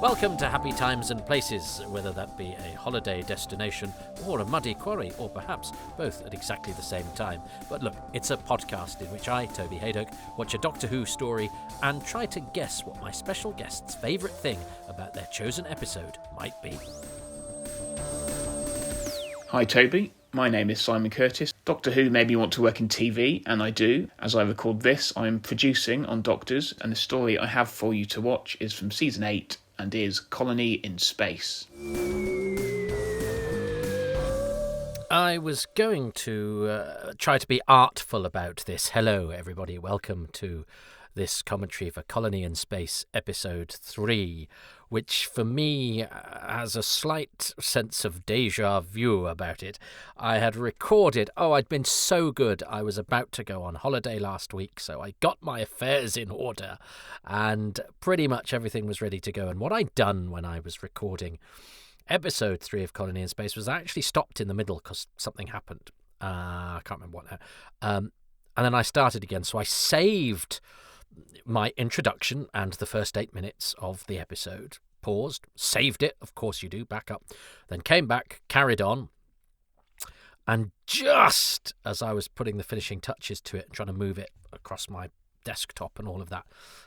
Welcome to Happy Times and Places, whether that be a holiday destination or a muddy quarry, or perhaps both at exactly the same time. But look, it's a podcast in which I, Toby Haydock, watch a Doctor Who story and try to guess what my special guest's favourite thing about their chosen episode might be. Hi Toby, my name is Simon Curtis. Doctor Who made me want to work in TV, and I do. As I record this, I'm producing on Doctors, and the story I have for you to watch is from Season 8 and is Colony in Space. I was going to try to be artful about this. Hello everybody, welcome to this commentary for Colony in Space episode 3, which for me has a slight sense of deja vu about it. I had recorded, I'd been so good, I was about to go on holiday last week, so I got my affairs in order and pretty much everything was ready to go. And what I'd done when I was recording episode 3 of Colony in Space was I actually stopped in the middle because something happened. I can't remember what now. And then I started again, so I saved my introduction and the first 8 minutes of the episode, paused, saved it, of course you do, back up, then came back, carried on, and just as I was putting the finishing touches to it and trying to move it across my desktop and all of that,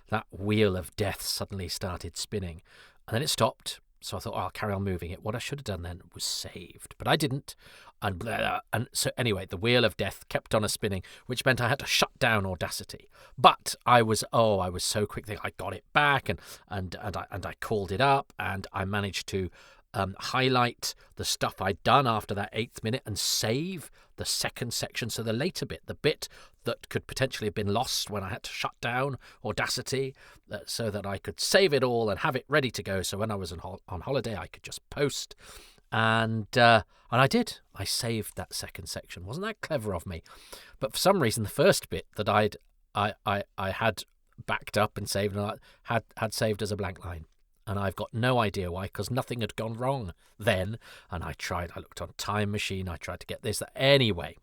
that wheel of death suddenly started spinning, and then it stopped. So I thought, I'll carry on moving it. What I should have done then was saved, but I didn't. And so anyway, the wheel of death kept on spinning, which meant I had to shut down Audacity. But I was so quick that I got it back and I called it up, and I managed to highlight the stuff I'd done after that 8th minute and save the second section. So the later bit, the bit that could potentially have been lost when I had to shut down Audacity, so that I could save it all and have it ready to go. So when I was on holiday, I could just post. And I did. I saved that second section. Wasn't that clever of me? But for some reason, the first bit that I had backed up and saved, and I had saved as a blank line. And I've got no idea why, because nothing had gone wrong then. And I looked on Time Machine, I tried to get this. Anyway,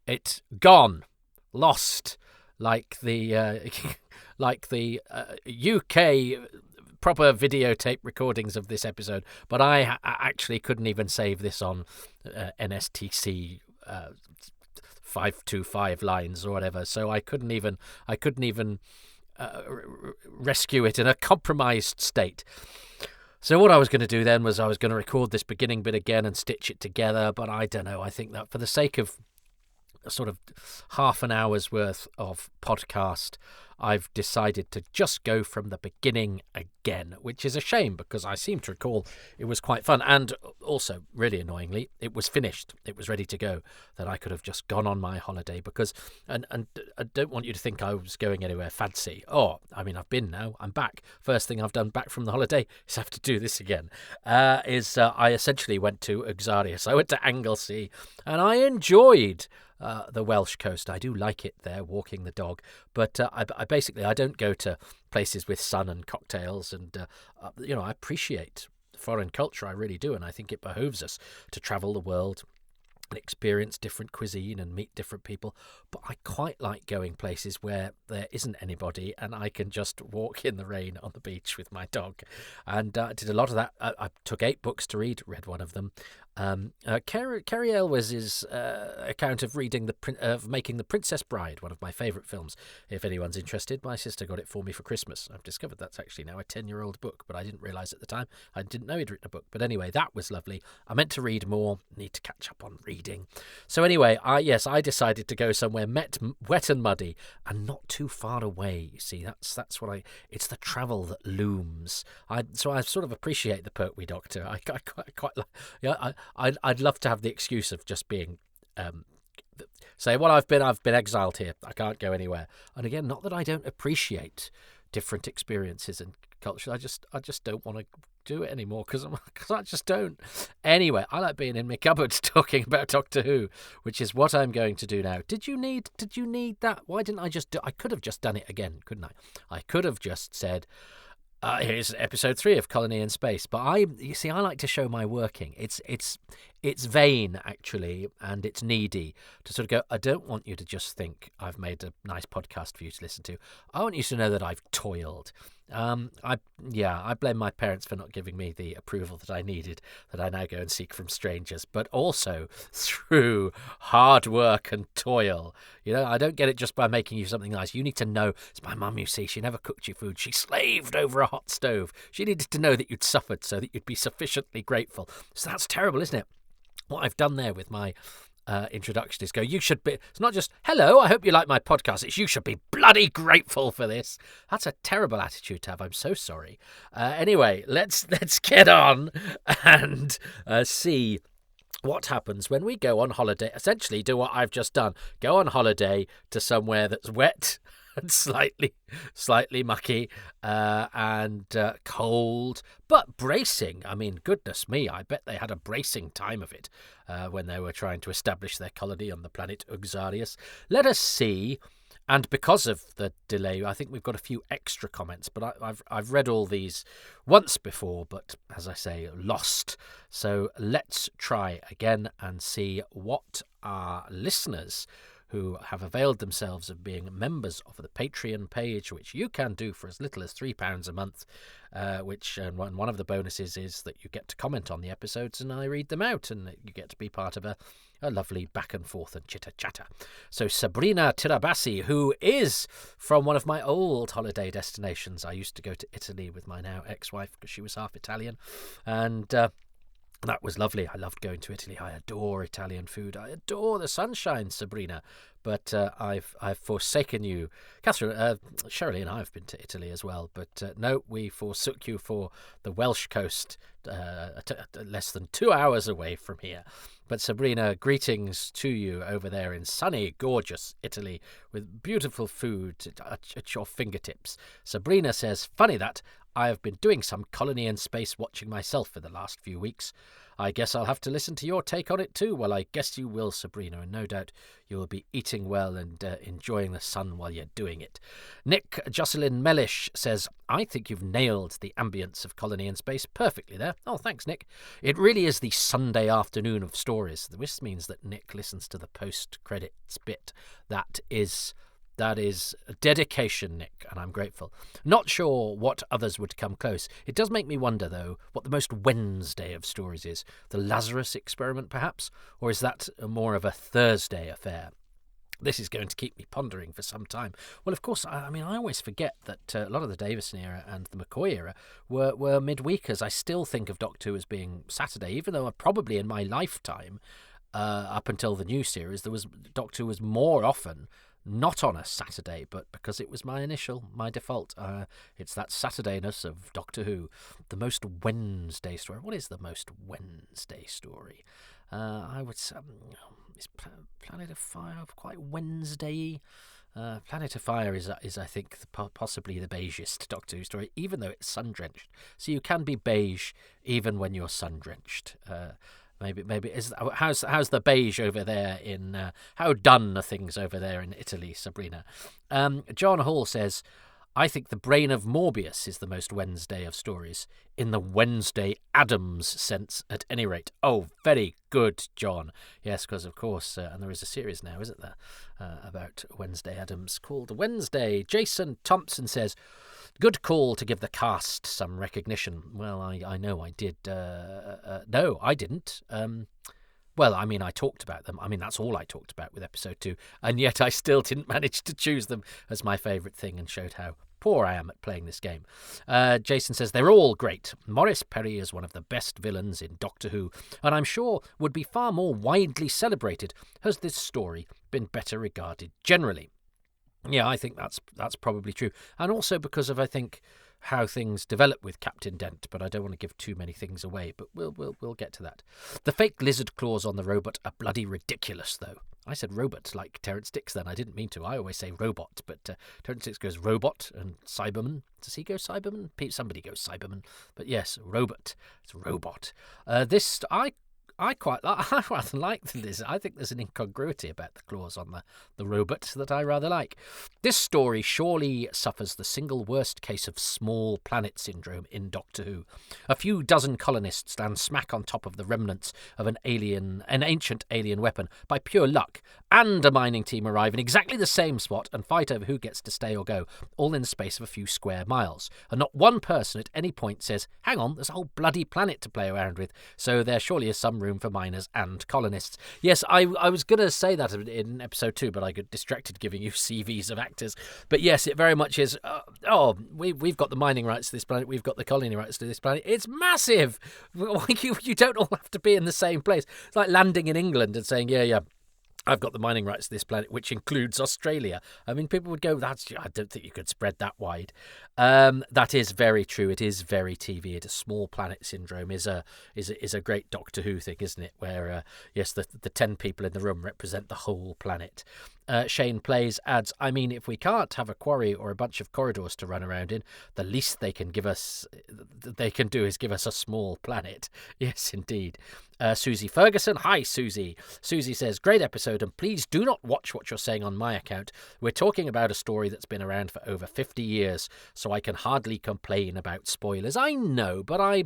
it's gone, lost, like the UK proper videotape recordings of this episode. But I actually couldn't even save this on NSTC 525 lines or whatever. So I couldn't even rescue it in a compromised state. So what I was going to do then was I was going to record this beginning bit again and stitch it together, but I don't know. I think that for the sake of a sort of half an hour's worth of podcast, I've decided to just go from the beginning again, which is a shame because I seem to recall it was quite fun. And also, really annoyingly, it was finished. It was ready to go, that I could have just gone on my holiday because, and I don't want you to think I was going anywhere fancy. I've been now. I'm back. First thing I've done back from the holiday is have to do this again. I essentially went to Uxarius. I went to Anglesey and I enjoyed the Welsh coast. I do like it there, walking the dog, but I don't go to places with sun and cocktails, and I appreciate foreign culture, I really do, and I think it behoves us to travel the world and experience different cuisine and meet different people. But I quite like going places where there isn't anybody and I can just walk in the rain on the beach with my dog. And I did a lot of that. I took 8 books to read one of them. Kerry Elwes' account of making The Princess Bride, one of my favourite films. If anyone's interested, my sister got it for me for Christmas. I've discovered that's actually now a 10-year-old book, but I didn't realise at the time. I didn't know he'd written a book. But anyway, that was lovely. I meant to read more, need to catch up on reading. So anyway, I decided to go somewhere wet and muddy and not too far away. You see, that's what it's the travel that looms. So I sort of appreciate the Pertwee Doctor. I quite like, I'd love to have the excuse of just being say, well, I've been exiled here, I can't go anywhere. And again, not that I don't appreciate different experiences and culture, I just don't want to do it anymore because I just don't. Anyway, I like being in my cupboard talking about Doctor Who, which is what I'm going to do now. Did you need that? Why didn't I just do? I could have just done it again, couldn't I? I could have just said, here's episode 3 of Colony in Space. But I like to show my working. It's it's vain, actually, and it's needy to sort of go, I don't want you to just think I've made a nice podcast for you to listen to. I want you to know that I've toiled. I blame my parents for not giving me the approval that I needed, that I now go and seek from strangers, but also through hard work and toil. I don't get it just by making you something nice. You need to know, it's my mum, you see, she never cooked you food. She slaved over a hot stove. She needed to know that you'd suffered so that you'd be sufficiently grateful. So that's terrible, isn't it? What I've done there with my introduction is go, you should be, it's not just, hello, I hope you like my podcast, it's you should be bloody grateful for this. That's a terrible attitude to have. I'm so sorry. Anyway, let's get on and see what happens when we go on holiday. Essentially do what I've just done. Go on holiday to somewhere that's wet and slightly mucky and cold, but bracing. I mean, goodness me, I bet they had a bracing time of it when they were trying to establish their colony on the planet Uxarius. Let us see. And because of the delay, I think we've got a few extra comments, but I've read all these once before, but as I say, lost. So let's try again and see what our listeners who have availed themselves of being members of the Patreon page, which you can do for as little as £3 a month, one of the bonuses is that you get to comment on the episodes and I read them out, and you get to be part of a lovely back and forth and chitter-chatter. So Sabrina Tirabassi, who is from one of my old holiday destinations. I used to go to Italy with my now ex-wife because she was half Italian, and that was lovely. I loved going to Italy. I adore Italian food. I adore the sunshine, Sabrina. But I've forsaken you. Catherine, Shirley and I have been to Italy as well. But no, we forsook you for the Welsh coast, less than 2 hours away from here. But Sabrina, greetings to you over there in sunny, gorgeous Italy with beautiful food at your fingertips. Sabrina says, funny that I have been doing some colony in space watching myself for the last few weeks. I guess I'll have to listen to your take on it too. Well, I guess you will, Sabrina, and no doubt you will be eating well and enjoying the sun while you're doing it. Nick Jocelyn Mellish says, I think you've nailed the ambience of colony in space perfectly there. Oh, thanks, Nick. It really is the Sunday afternoon of stories. This means that Nick listens to the post-credits bit. That is dedication, Nick, and I'm grateful. Not sure what others would come close. It does make me wonder, though, what the most Wednesday of stories is. The Lazarus experiment, perhaps? Or is that more of a Thursday affair? This is going to keep me pondering for some time. Well, of course, I always forget that a lot of the Davison era and the McCoy era were midweekers. I still think of Doctor Who as being Saturday, even though probably in my lifetime, up until the new series, Doctor Who was more often not on a Saturday, but because it was my default. It's that Saturdayness of Doctor Who. The most Wednesday story. What is the most Wednesday story? I would say, is Planet of Fire quite Wednesday? Planet of Fire is I think possibly the beigest Doctor Who story, even though it's sun-drenched. So you can be beige even when you're sun-drenched. Maybe how's the beige over there in how done are things over there in Italy, Sabrina? John Hall says, I think the brain of Morbius is the most Wednesday of stories, in the Wednesday Addams sense at any rate. Oh, very good, John. Yes, because of course, and there is a series now, isn't there, about Wednesday Addams called Wednesday. Jason Thompson says, good call to give the cast some recognition. Well, I know I did. No, I didn't. Well, I talked about them. That's all I talked about with episode 2, and yet I still didn't manage to choose them as my favourite thing, and showed how poor I am at playing this game. Jason says, they're all great. Maurice Perry is one of the best villains in Doctor Who, and I'm sure would be far more widely celebrated has this story been better regarded generally. Yeah, I think that's probably true. And also because of, I think, how things develop with Captain Dent, but I don't want to give too many things away, but we'll get to that. The fake lizard claws on the robot are bloody ridiculous, though. I said robot like Terence Dix then. I didn't mean to. I always say robot, but Terence Dix goes robot and Cyberman. Does he go Cyberman? Somebody goes Cyberman. But yes, robot. It's robot. I rather like this. I think there's an incongruity about the claws on the robot that I rather like. This story surely suffers the single worst case of small planet syndrome in Doctor Who. A few dozen colonists stand smack on top of the remnants of an ancient alien weapon by pure luck, and a mining team arrive in exactly the same spot and fight over who gets to stay or go, all in the space of a few square miles. And not one person at any point says, hang on, there's a whole bloody planet to play around with. So there surely is some room for miners and colonists. Yes, I was going to say that in episode 2, but I got distracted giving you CVs of actors. But yes, it very much is, we've got the mining rights to this planet, we've got the colony rights to this planet. It's massive! You don't all have to be in the same place. It's like landing in England and saying, yeah, I've got the mining rights to this planet, which includes Australia. I mean, people would go, I don't think you could spread that wide. That is very true. It is very TV. It is small planet syndrome is a great Doctor Who thing, isn't it? Where, yes, the 10 people in the room represent the whole planet. Shane Plays adds, I mean, if we can't have a quarry or a bunch of corridors to run around in, the least they can do is give us a small planet. Yes, indeed. Susie Ferguson. Hi, Susie. Susie says, great episode, and please do not watch what you're saying on my account. We're talking about a story that's been around for over 50 years, so I can hardly complain about spoilers. I know, but I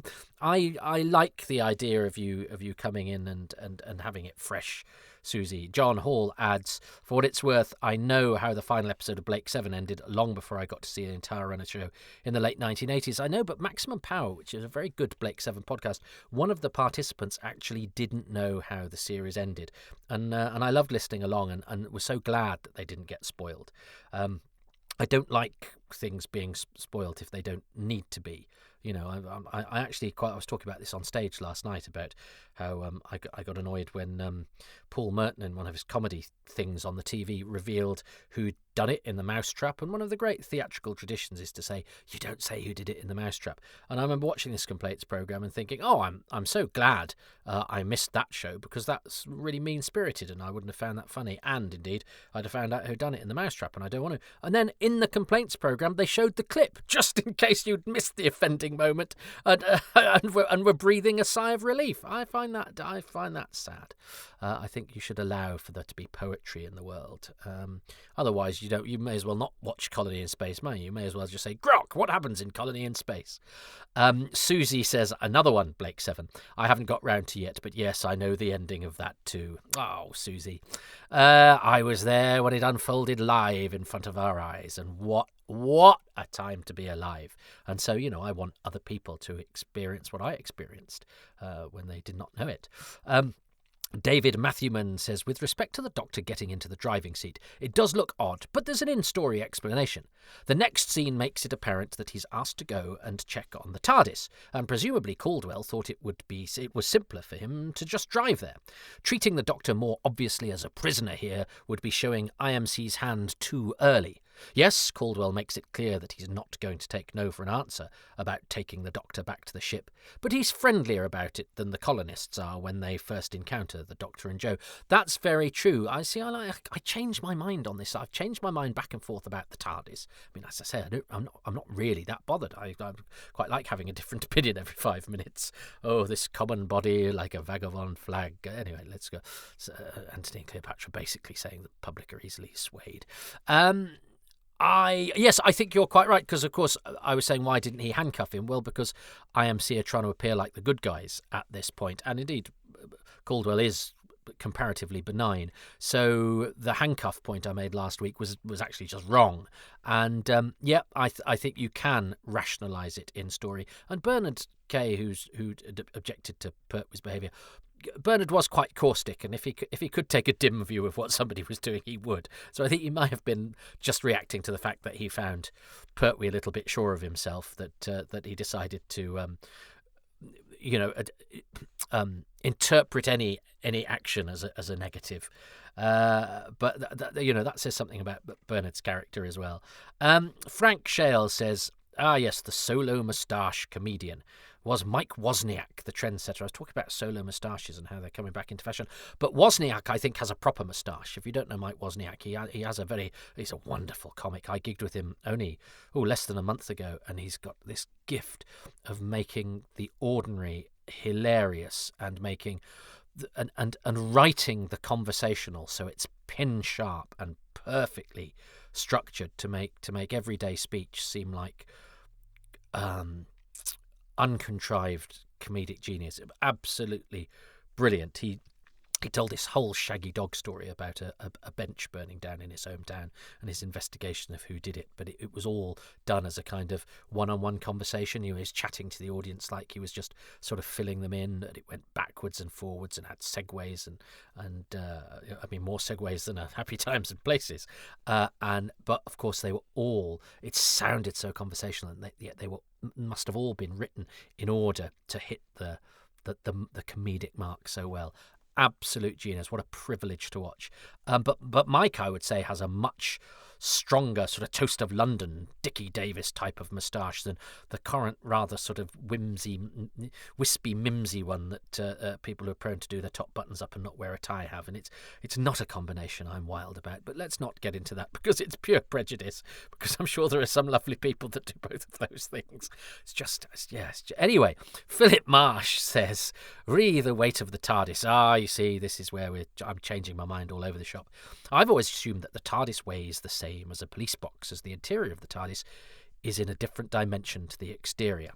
like the idea of you coming in and having it fresh, Susie. John Hall adds, for what it's worth, I know how the final episode of Blake 7 ended long before I got to see the entire run of the show in the late 1980s. I know, but Maximum Power, which is a very good Blake 7 podcast, one of the participants actually didn't know how the series ended. And I loved listening along and was so glad that they didn't get spoiled. I don't like things being spoiled if they don't need to be. You know, I actually I was talking about this on stage last night about how I got annoyed when Paul Merton in one of his comedy things on the TV revealed who'd done it in the Mousetrap. And one of the great theatrical traditions is to say, you don't say who did it in the Mousetrap. And I remember watching this complaints programme and thinking, I'm so glad I missed that show, because that's really mean-spirited and I wouldn't have found that funny. And indeed, I'd have found out who'd done it in the Mousetrap, and I don't want to. And then in the complaints programme, they showed the clip, just in case you'd missed the offending moment and were breathing a sigh of relief. I find that sad. I think you should allow for there to be poetry in the world. Otherwise, you may as well not watch Colony in Space, may you? You may as well just say, Grok, what happens in Colony in Space? Susie says, another one, Blake 7. I haven't got round to yet, but yes, I know the ending of that too. Oh, Susie. I was there when it unfolded live in front of our eyes, and what a time to be alive. And so, I want other people to experience what I experienced when they did not know it. David Matthewman says, with respect to the Doctor getting into the driving seat, it does look odd, but there's an in-story explanation. The next scene makes it apparent that he's asked to go and check on the TARDIS, and presumably Caldwell thought it was simpler for him to just drive there. Treating the Doctor more obviously as a prisoner here would be showing IMC's hand too early. Yes, Caldwell makes it clear that he's not going to take no for an answer about taking the Doctor back to the ship, but he's friendlier about it than the colonists are when they first encounter the Doctor and Jo. That's very true. I change my mind on this. I've changed my mind back and forth about the TARDIS. I mean, as I say, I'm not really that bothered. I quite like having a different opinion every 5 minutes. Oh, this common body like a vagabond flag. Anyway, let's go. Anthony and Cleopatra basically saying the public are easily swayed. Yes, I think you're quite right, because, of course, I was saying, why didn't he handcuff him? Well, because IMC are trying to appear like the good guys at this point, and indeed, Caldwell is comparatively benign. So the handcuff point I made last week was actually just wrong. And, I think you can rationalise it in story. And Bernard Kay, who objected to Pertwee's behaviour, Bernard was quite caustic, and if he could take a dim view of what somebody was doing, he would. So I think he might have been just reacting to the fact that he found Pertwee a little bit sure of himself, that he decided to, interpret any action as a negative. But that says something about Bernard's character as well. Frank Shale says, yes, the solo moustache comedian. Was Mike Wozniak the trendsetter? I was talking about solo moustaches and how they're coming back into fashion. But Wozniak, I think, has a proper moustache. If you don't know Mike Wozniak, he's a wonderful comic. I gigged with him only less than a month ago, and he's got this gift of making the ordinary hilarious and making and writing the conversational so it's pin sharp and perfectly structured to make everyday speech seem like uncontrived comedic genius. Absolutely brilliant. He told this whole shaggy dog story about a bench burning down in his hometown and his investigation of who did it. But it was all done as a kind of one-on-one conversation. He was chatting to the audience like he was just sort of filling them in. And it went backwards and forwards and had segues and I mean more segues than a Happy Times and Places. But of course they were all. It sounded so conversational, and yet they must have all been written in order to hit the comedic mark so well. Absolute genius. What a privilege to watch. But Mike, I would say, has a much stronger sort of Toast of London, Dickie Davis type of moustache than the current rather sort of wispy, mimsy one that people who are prone to do their top buttons up and not wear a tie have. And it's not a combination I'm wild about. But let's not get into that because it's pure prejudice. Because I'm sure there are some lovely people that do both of those things. Anyway, Philip Marsh says, re the weight of the TARDIS. You see, this is where I'm changing my mind all over the shop. I've always assumed that the TARDIS weighs the same as a police box, as the interior of the TARDIS is in a different dimension to the exterior.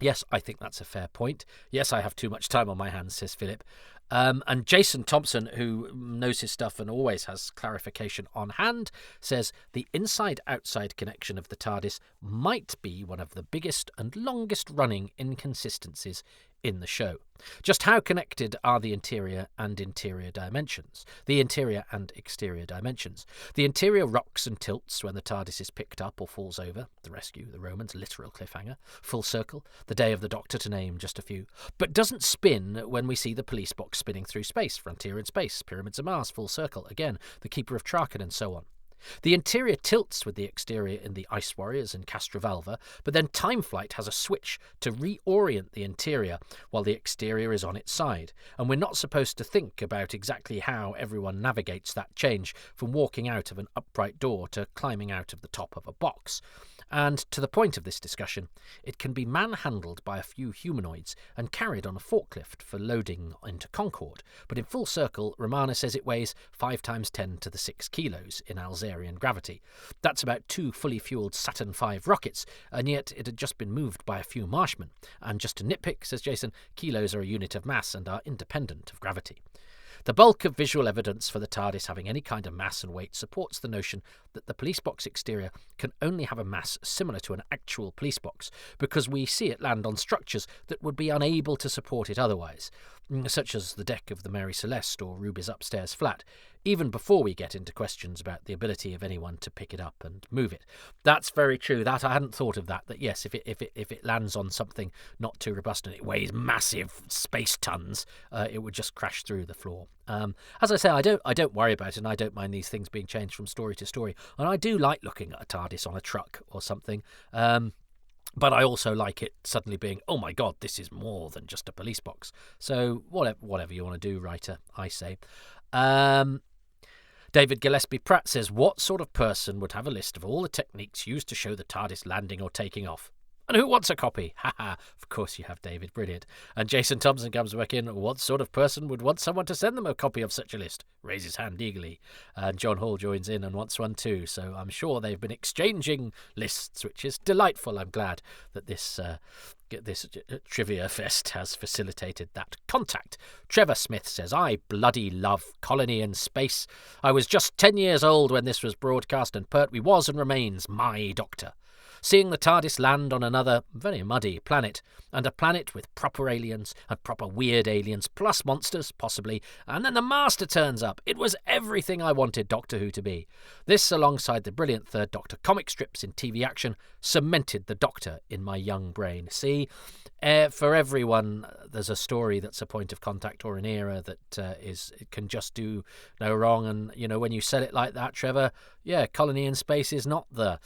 Yes, I think that's a fair point. Yes, I have too much time on my hands, says Philip. And Jason Thompson, who knows his stuff and always has clarification on hand, says the inside-outside connection of the TARDIS might be one of the biggest and longest-running inconsistencies in the show. Just how connected are the interior and exterior dimensions? The interior rocks and tilts when the TARDIS is picked up or falls over. The Rescue, The Romans, literal cliffhanger. Full Circle, The Day of the Doctor, to name just a few. But doesn't spin when we see the police box spinning through space. Frontier in Space, Pyramids of Mars, Full Circle, again, The Keeper of Traken, and so on. The interior tilts with the exterior in the Ice Warriors and Castrovalva, but then Time Flight has a switch to reorient the interior while the exterior is on its side, and we're not supposed to think about exactly how everyone navigates that change from walking out of an upright door to climbing out of the top of a box. And to the point of this discussion, it can be manhandled by a few humanoids and carried on a forklift for loading into Concorde. But in Full Circle, Romana says it weighs 5 times 10 to the 6 kilos in Alzarian gravity. That's about 2 fully fueled Saturn V rockets, and yet it had just been moved by a few marshmen. And just to nitpick, says Jason, kilos are a unit of mass and are independent of gravity. The bulk of visual evidence for the TARDIS having any kind of mass and weight supports the notion that the police box exterior can only have a mass similar to an actual police box, because we see it land on structures that would be unable to support it otherwise, such as the deck of the Mary Celeste or Ruby's upstairs flat, even before we get into questions about the ability of anyone to pick it up and move it. That's very true. That I hadn't thought of that. That yes, if it lands on something not too robust and it weighs massive space tons, it would just crash through the floor. As I say, I don't worry about it, and I don't mind these things being changed from story to story. And I do like looking at a TARDIS on a truck or something. But I also like it suddenly being, oh my God, this is more than just a police box. So whatever you want to do, writer, I say. David Gillespie Pratt says, what sort of person would have a list of all the techniques used to show the TARDIS landing or taking off? And who wants a copy? Haha, of course you have, David. Brilliant. And Jason Thompson comes back in. What sort of person would want someone to send them a copy of such a list? Raises hand eagerly. And John Hall joins in and wants one too. So I'm sure they've been exchanging lists, which is delightful. I'm glad that this Trivia Fest has facilitated that contact. Trevor Smith says, I bloody love Colony in Space. I was just 10 years old when this was broadcast, and Pertwee was and remains my doctor. Seeing the TARDIS land on another very muddy planet, and a planet with proper aliens and proper weird aliens, plus monsters, possibly, and then the Master turns up. It was everything I wanted Doctor Who to be. This, alongside the brilliant Third Doctor comic strips in TV action, cemented the Doctor in my young brain. See, for everyone, there's a story that's a point of contact or an era that it can just do no wrong. And, you know, when you sell it like that, Trevor, yeah, Colony in Space is not the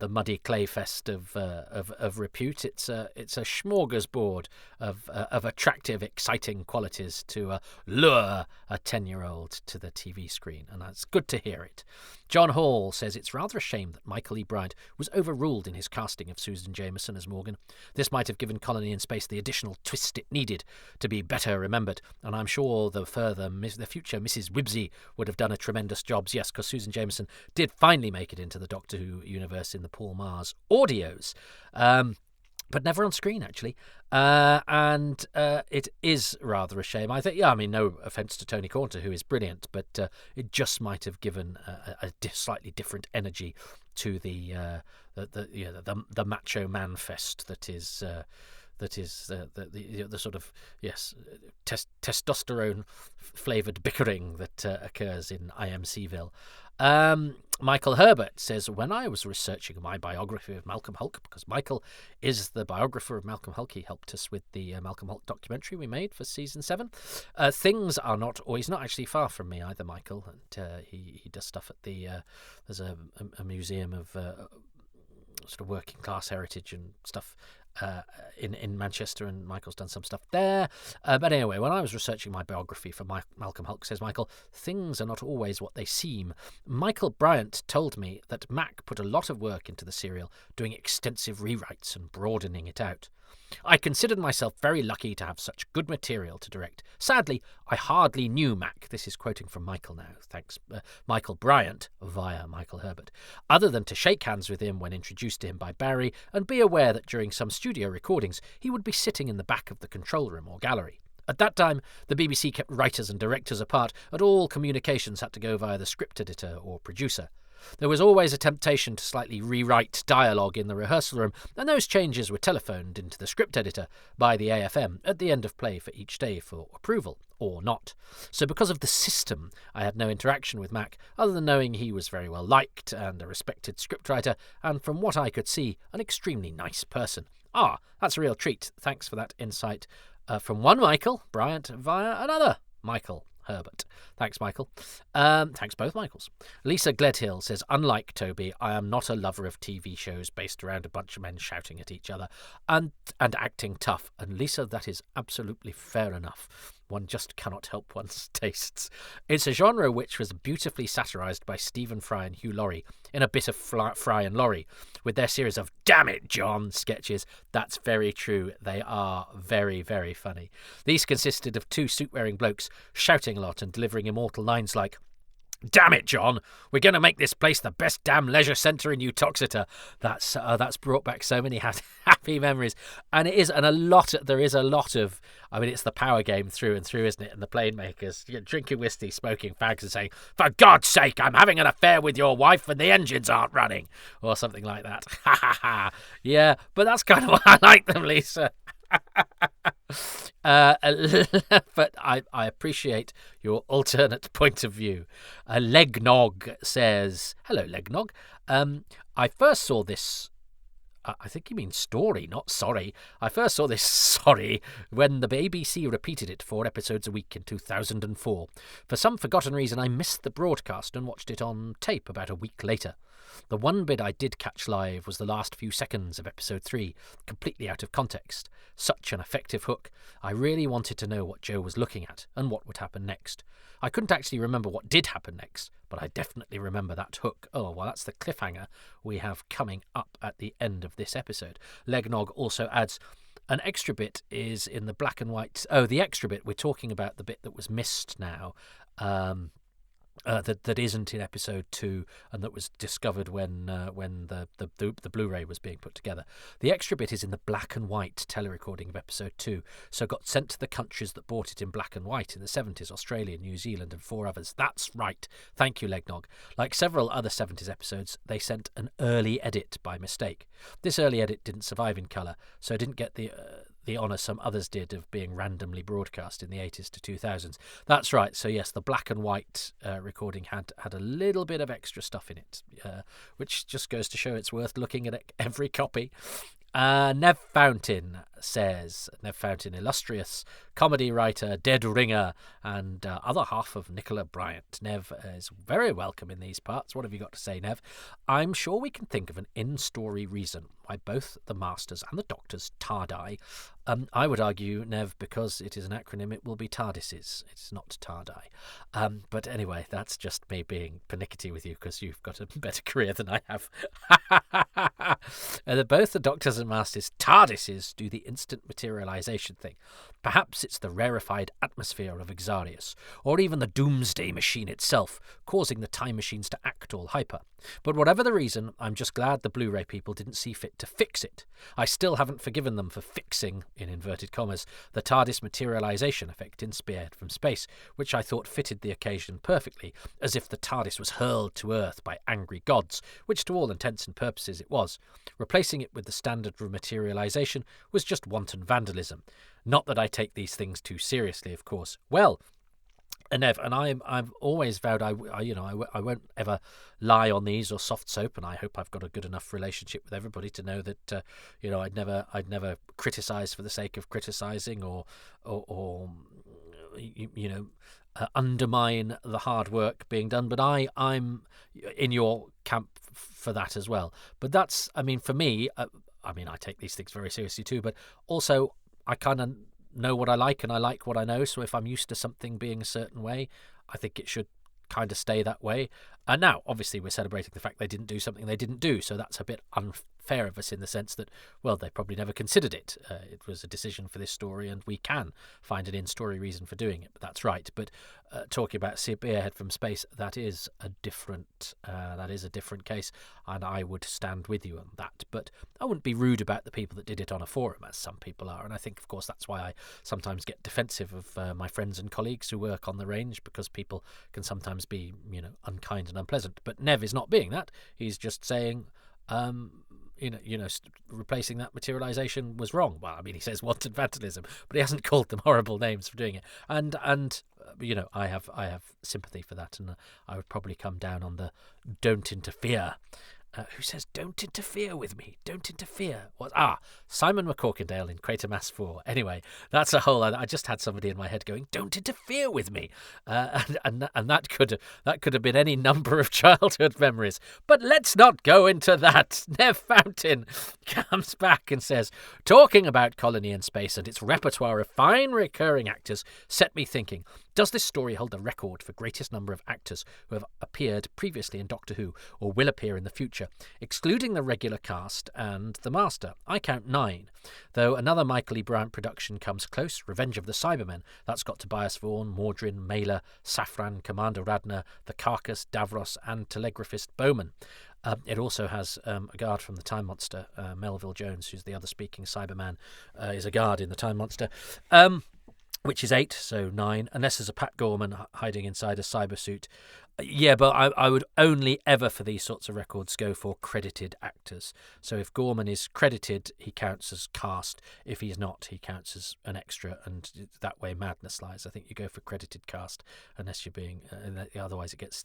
muddy clay fest of repute. It's a smorgasbord of attractive, exciting qualities to lure a 10-year-old to the TV screen, and that's good to hear it. John Hall says it's rather a shame that Michael E. Bryant was overruled in his casting of Susan Jameson as Morgan. This might might have given Colony in Space the additional twist it needed to be better remembered, and I'm sure the future Mrs. Wibbsey would have done a tremendous job. Yes, because Susan Jameson did finally make it into the Doctor Who universe in the Paul Mars audios. But never on screen, actually. And it is rather a shame. I think, no offence to Tony Cornter, who is brilliant, but it just might have given a slightly different energy to the macho man fest that is the sort of testosterone flavoured bickering that occurs in IMCville. Michael Herbert says, when I was researching my biography of Malcolm Hulke, because Michael is the biographer of Malcolm Hulke, he helped us with the Malcolm Hulke documentary we made for season 7. Things are not, or he's not actually far from me either, Michael, and he does stuff at the there's a museum of sort of working class heritage and stuff in Manchester, and Michael's done some stuff there. But anyway, when I was researching my biography for Malcolm Hulke, says Michael, things are not always what they seem. Michael Bryant told me that Mac put a lot of work into the serial, doing extensive rewrites and broadening it out. I considered myself very lucky to have such good material to direct. Sadly, I hardly knew Mac. This is quoting from Michael now. Thanks, Michael Bryant, via Michael Herbert. Other than to shake hands with him when introduced to him by Barry, and be aware that during some studio recordings he would be sitting in the back of the control room or gallery. At that time, the BBC kept writers and directors apart, and all communications had to go via the script editor or producer. There was always a temptation to slightly rewrite dialogue in the rehearsal room, and those changes were telephoned into the script editor by the AFM at the end of play for each day for approval, or not. So because of the system, I had no interaction with Mac, other than knowing he was very well liked and a respected scriptwriter, and from what I could see, an extremely nice person. Ah, that's a real treat. Thanks for that insight from one Michael Bryant via another Michael Herbert. Thanks, Michael. Thanks, both Michaels. Lisa Gledhill says, unlike Toby, I am not a lover of TV shows based around a bunch of men shouting at each other and acting tough. And Lisa, that is absolutely fair enough. One just cannot help one's tastes. It's a genre which was beautifully satirised by Stephen Fry and Hugh Laurie in A Bit of Fry and Laurie, with their series of "Damn it, John" sketches. That's very true. They are very, very funny. These consisted of two suit-wearing blokes shouting a lot and delivering immortal lines like, "Damn it, John, we're going to make this place the best damn leisure centre in Uttoxeter." That's brought back so many happy memories. And it is, and there is a lot of, it's the power game through and through, isn't it? And the plane makers drinking whiskey, smoking fags and saying, "For God's sake, I'm having an affair with your wife and the engines aren't running," or something like that. Ha ha ha. Yeah, but that's kind of why I like them, Lisa. But I appreciate your alternate point of view. Legnog says, hello, Legnog. I first saw this, I think you mean story, not sorry. I first saw this sorry when the BBC repeated it 4 episodes a week in 2004. For some forgotten reason, I missed the broadcast and watched it on tape about a week later. The one bit I did catch live was the last few seconds of episode 3, completely out of context. Such an effective hook. I really wanted to know what Joe was looking at and what would happen next. I couldn't actually remember what did happen next, but I definitely remember that hook. Oh, well, that's the cliffhanger we have coming up at the end of this episode. Legnog also adds, an extra bit is in the black and white. Oh, the extra bit, we're talking about the bit that was missed now. That isn't in episode 2 and that was discovered when the Blu-ray was being put together. The extra bit is in the black and white telerecording of episode 2, so got sent to the countries that bought it in black and white in the 70s, Australia, New Zealand and 4 others. That's right. Thank you, Legnog. Like several other 70s episodes, they sent an early edit by mistake. This early edit didn't survive in colour, so didn't get the honour some others did of being randomly broadcast in the 80s to 2000s. That's right. So yes, the black and white recording had a little bit of extra stuff in it, which just goes to show it's worth looking at every copy. Nev Fountain says, Nev Fountain, illustrious comedy writer, dead ringer, and other half of Nicola Bryant. Nev is very welcome in these parts. What have you got to say, Nev? I'm sure we can think of an in-story reason why both the Masters and the Doctors TARDI. I would argue, Nev, because it is an acronym, it will be TARDISes. It's not TARDI. But anyway, that's just me being pernickety with you because you've got a better career than I have. That both the Doctors and Masters' TARDISes do the instant materialization thing. Perhaps it's the rarefied atmosphere of Exarius, or even the Doomsday Machine itself, causing the time machines to act all hyper. But whatever the reason, I'm just glad the Blu-ray people didn't see fit to fix it. I still haven't forgiven them for fixing, in inverted commas, the TARDIS materialization effect in Spearhead from Space, which I thought fitted the occasion perfectly, as if the TARDIS was hurled to Earth by angry gods, which to all intents and purposes it was. Replacing it with the standard of materialization was just wanton vandalism. Not that I take these things too seriously, of course. Well, and I've always vowed I won't ever lie on these or soft soap, and I hope I've got a good enough relationship with everybody to know that I'd never criticise for the sake of criticising or undermine the hard work being done. But I'm in your camp for that as well. But that's, for me, I take these things very seriously too. But also, I kind of know what I like and I like what I know. So if I'm used to something being a certain way, I think it should kind of stay that way. And now, obviously, we're celebrating the fact they didn't do something they didn't do. So that's a bit unfair of us in the sense that, well, they probably never considered it. It was a decision for this story, and we can find an in-story reason for doing it. But that's right. But talking about Spearhead from Space, that is a different case, and I would stand with you on that. But I wouldn't be rude about the people that did it on a forum, as some people are. And I think, of course, that's why I sometimes get defensive of my friends and colleagues who work on the range, because people can sometimes be, unkind and unpleasant. But Nev is not being that. He's just saying, replacing that materialization was wrong. Well, he says wanton vandalism, but he hasn't called them horrible names for doing it. And I have sympathy for that, and I would probably come down on the don't interfere. Who says, don't interfere with me? Don't interfere. What? Simon McCorkindale in Quatermass 4. Anyway, that's a whole... I just had somebody in my head going, don't interfere with me. And that could have been any number of childhood memories. But let's not go into that. Nev Fountain comes back and says, talking about Colony in Space and its repertoire of fine recurring actors set me thinking, does this story hold the record for greatest number of actors who have appeared previously in Doctor Who or will appear in the future, excluding the regular cast and the Master? I count 9, though another Michael E. Bryant production comes close, Revenge of the Cybermen. That's got Tobias Vaughan, Mordrin, Mailer, Safran, Commander Radner, the Carcass, Davros and telegraphist Bowman. It also has a guard from the Time Monster, Melville Jones, who's the other speaking Cyberman, is a guard in the Time Monster. Which is 8, so 9, unless there's a Pat Gorman hiding inside a cyber suit. Yeah, but I would only ever, for these sorts of records, go for credited actors. So if Gorman is credited, he counts as cast. If he's not, he counts as an extra, and that way madness lies. I think you go for credited cast, unless you're being... otherwise it gets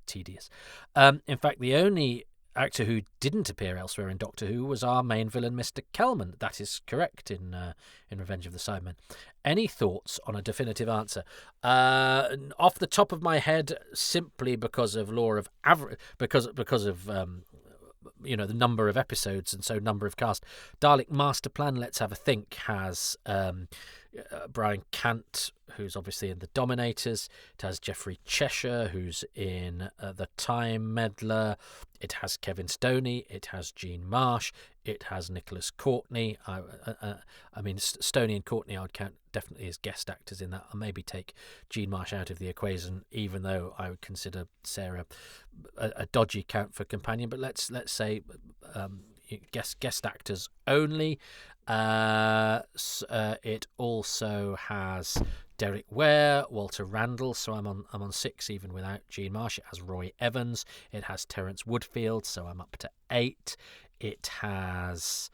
tedious. In fact, the only actor who didn't appear elsewhere in Doctor Who was our main villain, Mr. Kelman. That is correct in Revenge of the Cybermen. Any thoughts on a definitive answer? Off the top of my head, simply because of law of average, because of the number of episodes and so number of cast. Dalek Master Plan, let's have a think, has Brian Cant, who's obviously in The Dominators. It has Geoffrey Cheshire, who's in The Time Meddler. It has Kevin Stoney. It has Jean Marsh. It has Nicholas Courtney. Stoney and Courtney I would count definitely as guest actors in that. I'll maybe take Jean Marsh out of the equation, even though I would consider Sarah a dodgy count for companion. But let's say guest actors only. It also has Derek Ware, Walter Randall, so I'm on 6 even without Jean Marsh. It has Roy Evans. It has Terence Woodfield, so I'm up to 8. It has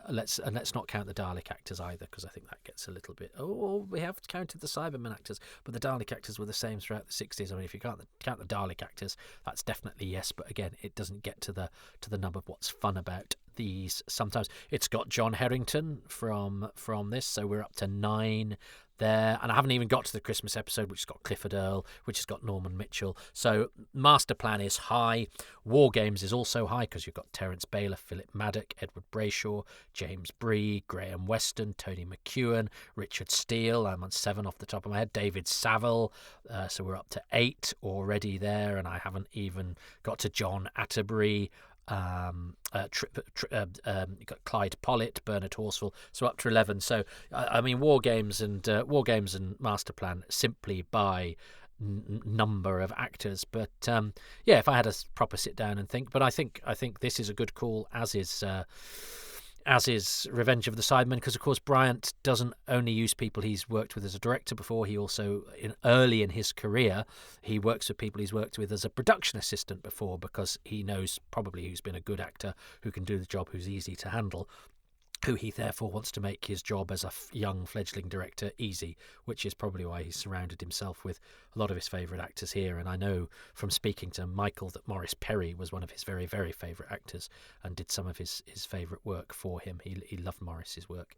let's not count the Dalek actors either, because I think that gets a little bit. We have counted the Cybermen actors, but the Dalek actors were the same throughout the 60s. If you count the Dalek actors, that's definitely yes. But again, it doesn't get to the number of what's fun about these. Sometimes it's got John Harrington from this, so we're up to 9 there, and I haven't even got to the Christmas episode, which has got Clifford Earle, which has got Norman Mitchell. So Master Plan is high. War Games is also high, because you've got Terence Baylor, Philip Maddock, Edward Brayshaw, James Bree, Graham Weston, Tony McEwen, Richard Steele. I'm on 7 off the top of my head. David Saville. So we're up to 8 already there, and I haven't even got to John Atterbury. You got Clyde Pollitt, Bernard Horsfall, so up to 11. So I mean, War Games and Masterplan simply by number of actors. But yeah, if I had a proper sit down and think, but I think this is a good call, as is Revenge of the Sidemen, because of course Bryant doesn't only use people he's worked with as a director before. He also, early in his career, he works with people he's worked with as a production assistant before, because he knows probably who's been a good actor, who can do the job, who's easy to handle, who he therefore wants to make his job as a young fledgling director easy, which is probably why he's surrounded himself with a lot of his favourite actors here. And I know from speaking to Michael that Maurice Perry was one of his very, very favourite actors and did some of his favourite work for him. He loved Maurice's work.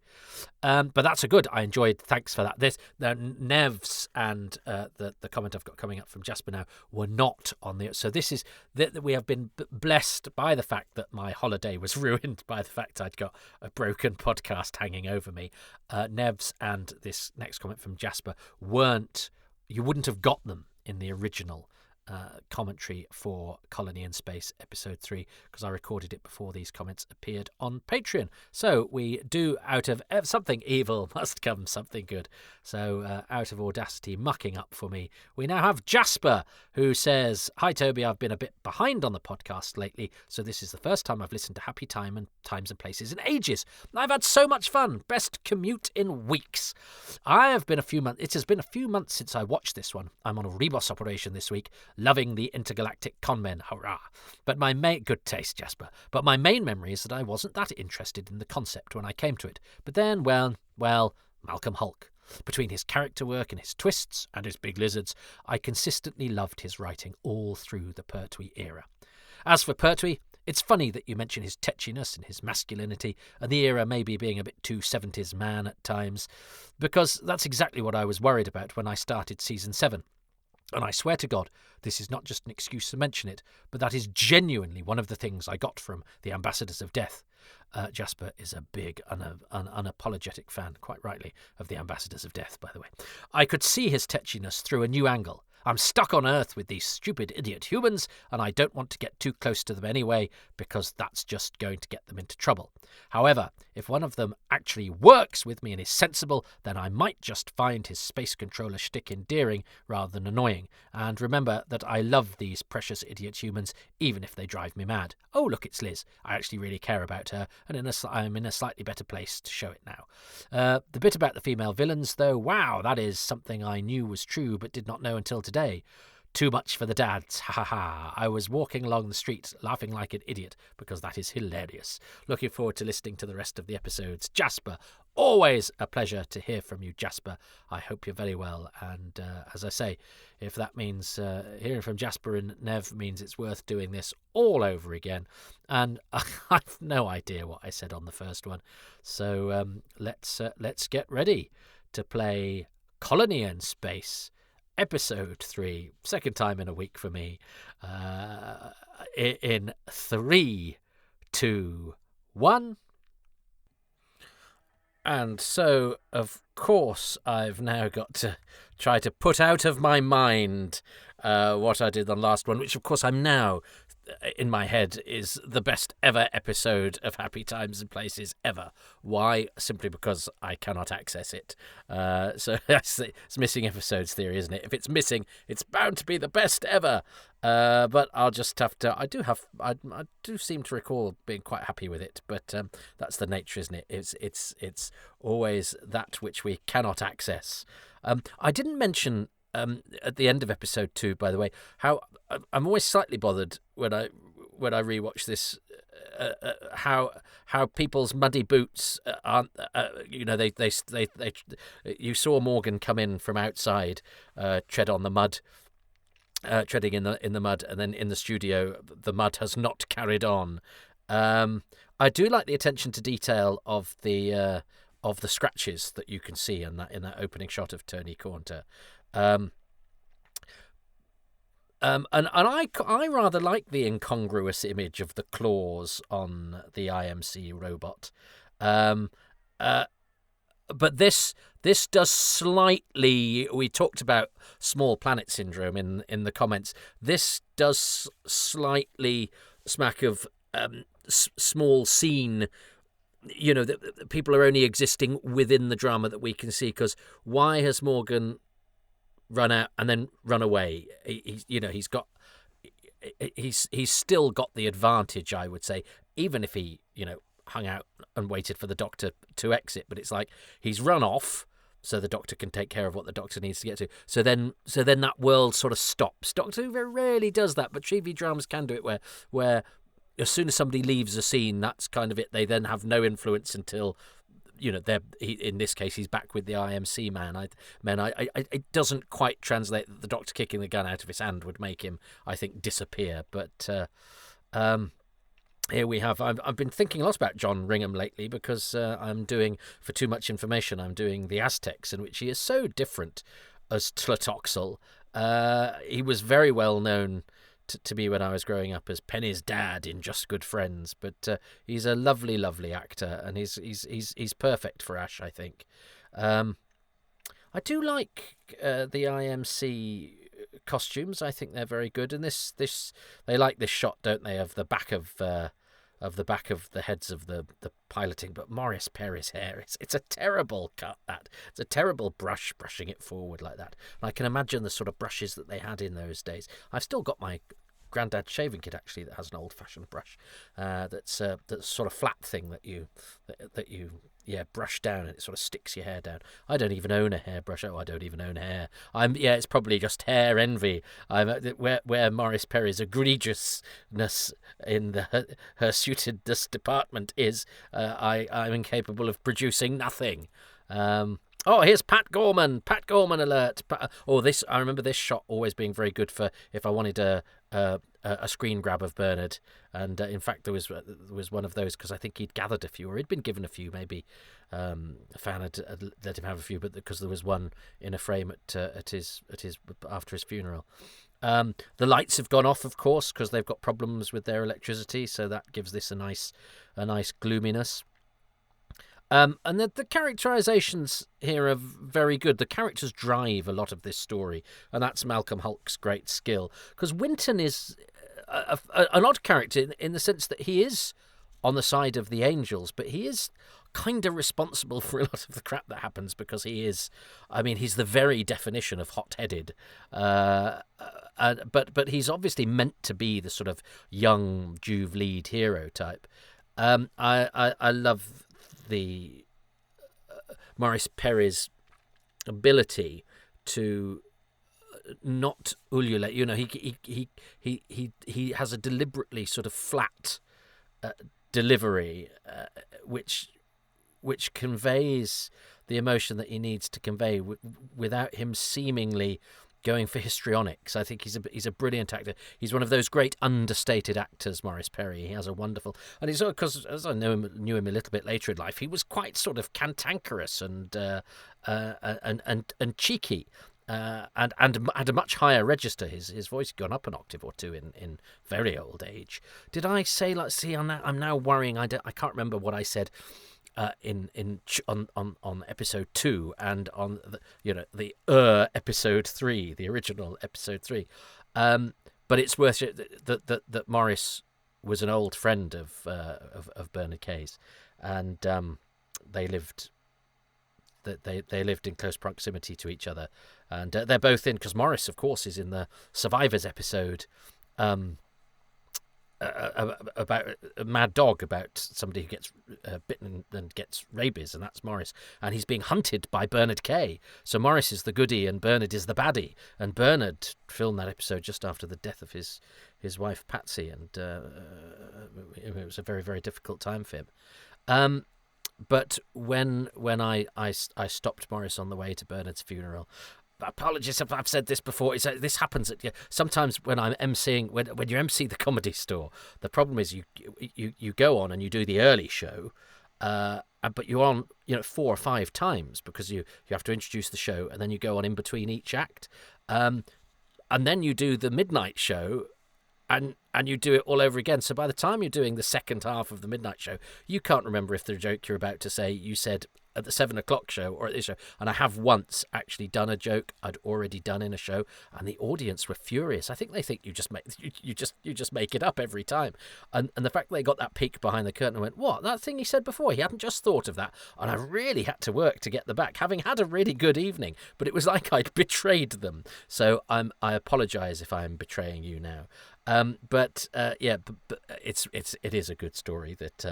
But that's a good. I enjoyed. Thanks for that. This Nev's and the comment I've got coming up from Jasper now were not on the. So this is that we have been blessed by the fact that my holiday was ruined by the fact I'd got a broken podcast hanging over me. Nev's and this next comment from Jasper you wouldn't have got them in the original commentary for Colony in Space episode 3, because I recorded it before these comments appeared on Patreon. So we do, out of something evil must come something good. So out of Audacity mucking up for me, we now have Jasper, who says, "Hi Toby, I've been a bit behind on the podcast lately, so this is the first time I've listened to Happy Time and Times and Places in ages. I've had so much fun. Best commute in weeks. It has been a few months since I watched this one. I'm on a reboss operation this week, loving the intergalactic conmen, hurrah. But good taste, Jasper. But my main memory is that I wasn't that interested in the concept when I came to it. But then, well, Malcolm Hulke. Between his character work and his twists and his big lizards, I consistently loved his writing all through the Pertwee era. As for Pertwee, it's funny that you mention his tetchiness and his masculinity, and the era maybe being a bit too 70s man at times, because that's exactly what I was worried about when I started season 7. And I swear to God, this is not just an excuse to mention it, but that is genuinely one of the things I got from the Ambassadors of Death. Jasper is a big, unapologetic fan, quite rightly, of the Ambassadors of Death, by the way. I could see his tetchiness through a new angle. I'm stuck on Earth with these stupid idiot humans, and I don't want to get too close to them anyway, because that's just going to get them into trouble. However, if one of them actually works with me and is sensible, then I might just find his space controller shtick endearing rather than annoying. And remember that I love these precious idiot humans, even if they drive me mad. Oh, look, it's Liz. I actually really care about her, and I'm in a slightly better place to show it now. The bit about the female villains, though, wow, that is something I knew was true but did not know until today. Too much for the dads, ha ha ha. I was walking along the street laughing like an idiot because that is hilarious. Looking forward to listening to the rest of the episodes. Jasper, always a pleasure to hear from you, Jasper. I hope you're very well, and as I say, if that means hearing from Jasper and Nev means it's worth doing this all over again, and I've no idea what I said on the first one, so let's get ready to play Colony in Space episode 3, second time in a week for me, in 3, 2, 1. And so, of course, I've now got to try to put out of my mind what I did on the last one, which, of course, I'm now, in my head, is the best ever episode of Happy Times and Places ever. Why? Simply because I cannot access it. So that's it's missing episodes theory, isn't it? If it's missing, it's bound to be the best ever. But I'll just have to. I do seem to recall being quite happy with it, but that's the nature, isn't it? It's always that which we cannot access. I didn't mention at the end of episode 2, by the way, how I'm always slightly bothered when I rewatch this, how people's muddy boots aren't, they you saw Morgan come in from outside, tread on the mud, treading in the mud, and then in the studio the mud has not carried on. I do like the attention to detail of the scratches that you can see in that opening shot of Tony Cornter. And I rather like the incongruous image of the claws on the IMC robot. But this does slightly. We talked about small planet syndrome in the comments. This does slightly smack of small scene. That people are only existing within the drama that we can see. Because why has Morgan run out and then run away? He's still got the advantage, I would say, even if he hung out and waited for the Doctor to exit. But it's like he's run off, so the Doctor can take care of what the Doctor needs to get to. So then that world sort of stops. Doctor Who very rarely does that, but TV dramas can do it where as soon as somebody leaves a scene, that's kind of it. They then have no influence until, in this case, he's back with the IMC man. It doesn't quite translate that the Doctor kicking the gun out of his hand would make him, I think, disappear. But here we have. I've been thinking a lot about John Ringham lately because I'm doing, for Too Much Information, I'm doing The Aztecs, in which he is so different as Tlatoxel. He was very well known to me when I was growing up as Penny's dad in Just Good Friends, but he's a lovely, lovely actor, and he's perfect for Ash, I think. I do like the IMC costumes. I think they're very good, and this they like this shot, don't they, of the back of the heads of the piloting. But Maurice Perry's hair, it's a terrible cut. It's a terrible brushing it forward like that. And I can imagine the sort of brushes that they had in those days. I've still got my granddad's shaving kit actually that has an old-fashioned brush that's sort of flat thing that you brush down, and it sort of sticks your hair down. I don't even own a hairbrush. I don't even own hair. It's probably just hair envy. Where Maurice Perry's egregiousness in her suitedness department is, I'm incapable of producing nothing. Here's Pat Gorman. Pat Gorman alert. I remember this shot always being very good for if I wanted a screen grab of Bernard. And in fact, there was one of those because I think he'd gathered a few, or he'd been given a few. Maybe a fan had let him have a few, but because there was one in a frame at his after his funeral. The lights have gone off, of course, because they've got problems with their electricity, so that gives this a nice gloominess. And the characterizations here are very good. The characters drive a lot of this story, and that's Malcolm Hulke's great skill. Because Winton is an odd character in the sense that he is on the side of the angels, but he is kind of responsible for a lot of the crap that happens because he's the very definition of hot-headed. But he's obviously meant to be the sort of young Juve lead hero type. I love the Maurice Perry's ability to not ululate. He has a deliberately sort of flat delivery, which conveys the emotion that he needs to convey without him seemingly going for histrionics. I think he's a brilliant actor. He's one of those great understated actors, Maurice Perry. He has a wonderful, and he's because as I knew him a little bit later in life, he was quite sort of cantankerous and cheeky. And at a much higher register, his voice had gone up an octave or two in very old age. Did I say? Let's see. I'm now worrying. I can't remember what I said on episode 2 and on the episode 3, the original episode 3. But it's worth that Maurice was an old friend of Bernard Kay's, and they lived in close proximity to each other, and they're both in, because Maurice, of course, is in the Survivors episode about a mad dog, about somebody who gets bitten and gets rabies, and that's Maurice, and he's being hunted by Bernard Kay. So Maurice is the goodie and Bernard is the baddie, and Bernard filmed that episode just after the death of his wife Patsy, and it was a very, very difficult time for him. But when I stopped Maurice on the way to Bernard's funeral, apologies if I've said this before, this happens sometimes when I'm emceeing, when you MC the Comedy Store. The problem is you go on and you do the early show, but you're on 4 or 5 times because you have to introduce the show, and then you go on in between each act, and then you do the midnight show, and you do it all over again. So by the time you're doing the second half of the midnight show, you can't remember if the joke you're about to say you said at the 7 o'clock show or at this show, and I have once actually done a joke I'd already done in a show, and the audience were furious. I think they think you just make it up every time, and the fact that they got that peek behind the curtain and went, what, that thing he said before, he hadn't just thought of that, and I really had to work to get the back, having had a really good evening, but it was like I'd betrayed them. So I apologise if I'm betraying you now. But it is a good story that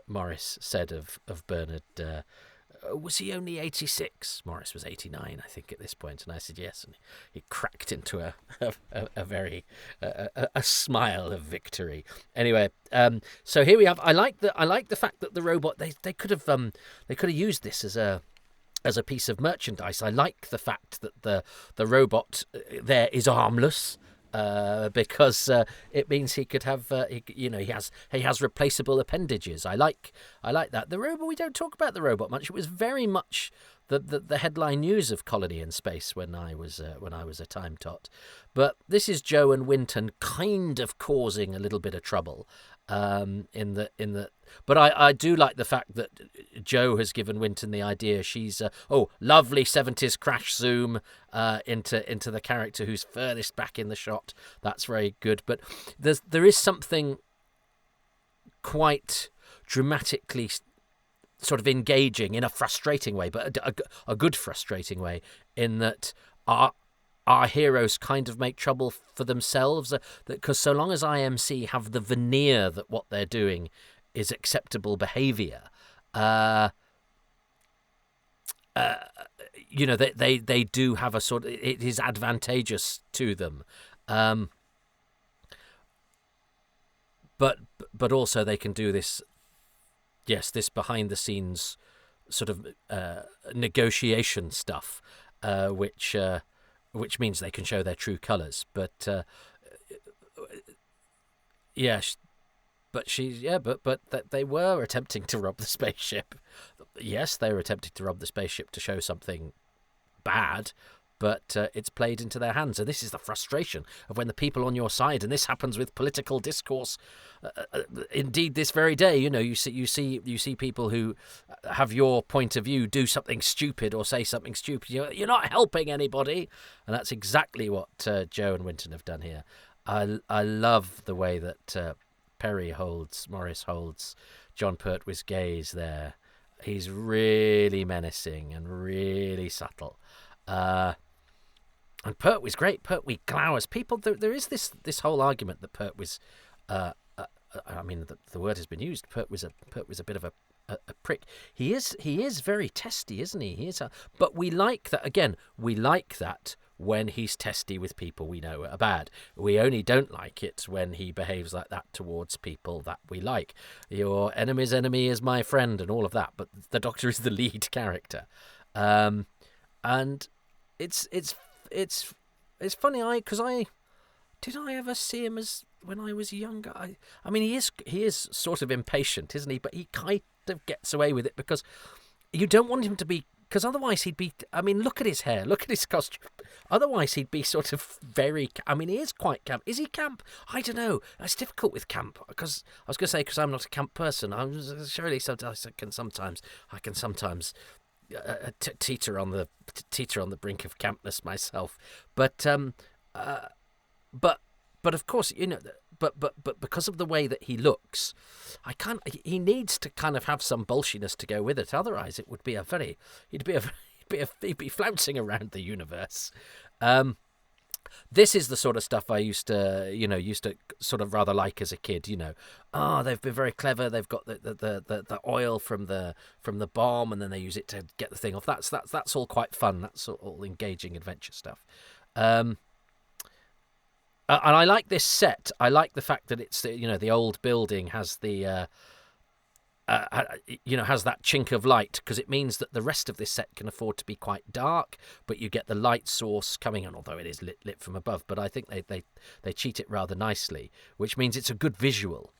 Morris said of Bernard. Was he only 86? Morris was 89, I think, at this point, and I said yes, and he cracked into a very smile of victory. Anyway, so here we have. I like the fact that the robot they could have used this as a piece of merchandise. I like the fact that the robot there is armless. Because it means he could have, he has replaceable appendages. I like that. The robot, we don't talk about the robot much. It was very much the headline news of Colony in Space when I was a time tot. But this is Joe and Winton kind of causing a little bit of trouble. But I do like the fact that Joe has given Winton the idea. She's lovely 70s crash zoom into the character who's furthest back in the shot. That's very good. But there is something quite dramatically sort of engaging in a frustrating way, but a good frustrating way, in that our heroes kind of make trouble for themselves, because so long as IMC have the veneer that what they're doing is acceptable behaviour, they do have a sort of, it is advantageous to them, but also they can do this behind the scenes sort of negotiation stuff, which means they can show their true colours. But they were attempting to rob the spaceship. Yes, they were attempting to rob the spaceship to show something bad, but it's played into their hands. And this is the frustration of when the people on your side, and this happens with political discourse. Indeed, this very day, you see people who have your point of view do something stupid or say something stupid. You're not helping anybody, and that's exactly what Joe and Winton have done here. I love the way that Morris holds John Pertwee's gaze there. He's really menacing and really subtle. And Pertwee's great. Pertwee glowers people. There is this whole argument that Pertwee's, the word has been used. Pertwee's a bit of a prick. He is very testy, isn't he? But we like that. Again, we like that when he's testy with people we know are bad. We only don't like it when he behaves like that towards people that we like. Your enemy's enemy is my friend and all of that. But the Doctor is the lead character, and it's funny. Did I ever see him as when I was younger? I mean, he is sort of impatient, isn't he? But he kind of gets away with it because you don't want him to be. Because otherwise he'd be... I mean, look at his hair. Look at his costume. Otherwise he'd be sort of very... I mean, he is quite camp. Is he camp? I don't know. It's difficult with camp. Because I was going to say, because I'm not a camp person. Surely sometimes I can sometimes teeter on the brink of campness myself. But of course, but because of the way that he looks, he needs to kind of have some bolshiness to go with it. Otherwise, it would be he'd be flouncing around the universe. This is the sort of stuff I used to sort of rather like as a kid. They've been very clever. They've got the oil from the bomb, and then they use it to get the thing off. That's all quite fun. That's all engaging adventure stuff. And I like this set. I like the fact that it's the old building has the has that chink of light, because it means that the rest of this set can afford to be quite dark, but you get the light source coming in, although it is lit from above. But I think they cheat it rather nicely, which means it's a good visual.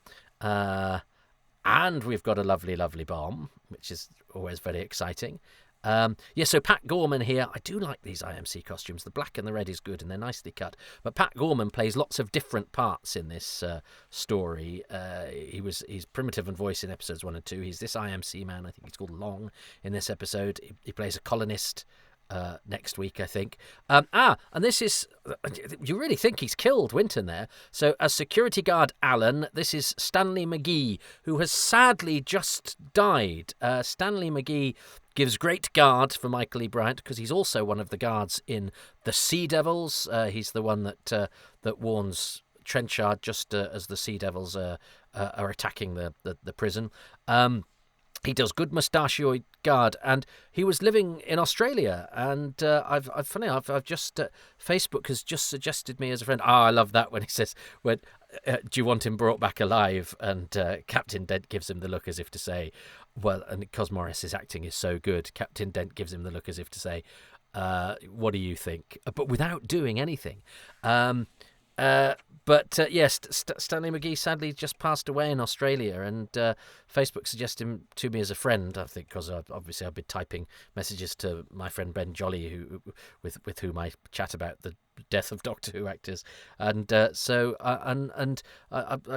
And we've got a lovely, lovely bomb, which is always very exciting. So Pat Gorman here. I do like these IMC costumes. The black and the red is good, and they're nicely cut. But Pat Gorman plays lots of different parts in this story. He's Primitive and Voice in episodes 1 and 2. He's this IMC man. I think he's called Long in this episode. He plays a colonist next week, I think. And this is, you really think he's killed Winton there. So as security guard Alan, this is Stanley McGee, who has sadly just died. Stanley McGee gives great guard for Michael E. Bryant because he's also one of the guards in the Sea Devils. He's the one that warns Trenchard just as the Sea Devils are attacking the prison. He does good mustachioed guard, and he was living in Australia. And I've just Facebook has just suggested me as a friend. I love that when he says, "When do you want him brought back alive?" And Captain Dent gives him the look as if to say, "Well," and because Morris's acting is so good, Captain Dent gives him the look as if to say, "What do you think?" But without doing anything. Yes, Stanley McGee sadly just passed away in Australia, and Facebook suggested him to me as a friend. I think because obviously I've been typing messages to my friend Ben Jolly, with whom I chat about the death of Doctor Who actors, and I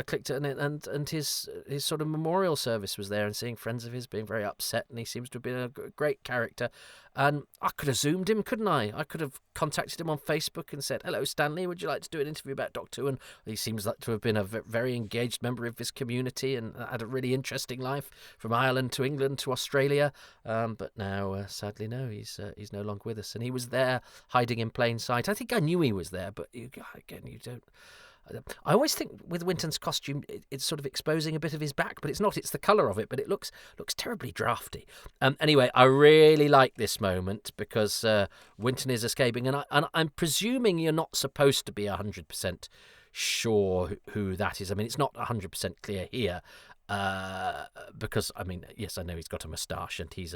clicked it, and his sort of memorial service was there, and seeing friends of his being very upset, and he seems to have been a great character. And I could have Zoomed him, couldn't I? I could have contacted him on Facebook and said, "Hello, Stanley, would you like to do an interview about Doctor Who?" And he seems like to have been a very engaged member of his community and had a really interesting life from Ireland to England to Australia. But now, sadly, no, he's no longer with us. And he was there hiding in plain sight. I think I knew he was there, but you don't. I always think with Winton's costume, it's sort of exposing a bit of his back, but it's not. It's the colour of it, but it looks terribly drafty. Anyway, I really like this moment because Winton is escaping, and I'm presuming you're not supposed to be 100% sure who that is. I mean, it's not 100% clear here. Because I mean, yes, I know he's got a moustache and he's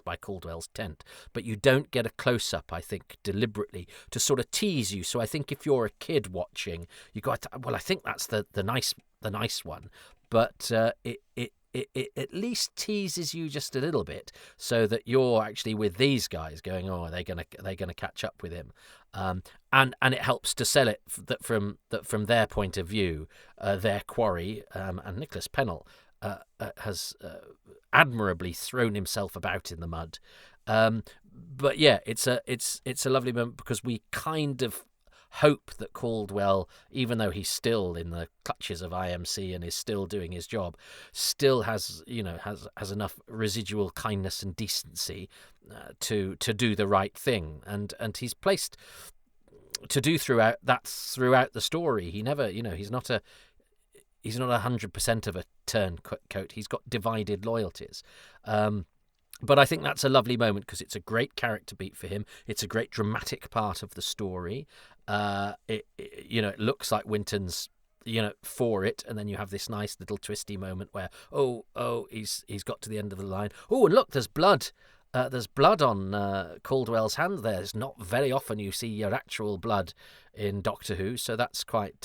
by Caldwell's tent, but you don't get a close up. I think deliberately to sort of tease you. So I think if you're a kid watching, you got I think that's the nice one, but it at least teases you just a little bit, so that you're actually with these guys going, "Oh, are they gonna catch up with him?" And it helps to sell it that from their point of view, their quarry, and Nicholas Pennell has admirably thrown himself about in the mud. But yeah, it's a lovely moment because we kind of hope that Caldwell, even though he's still in the clutches of IMC and is still doing his job, still has enough residual kindness and decency to do the right thing, and he's placed to do throughout the story. He never, he's not 100% of a turncoat. He's got divided loyalties. But I think that's a lovely moment because it's a great character beat for him. It's a great dramatic part of the story. It looks like Winton's, for it, and then you have this nice little twisty moment where he's got to the end of the line. Oh, and look, there's blood. There's blood on Caldwell's hand there. It's not very often you see your actual blood in Doctor Who, so that's quite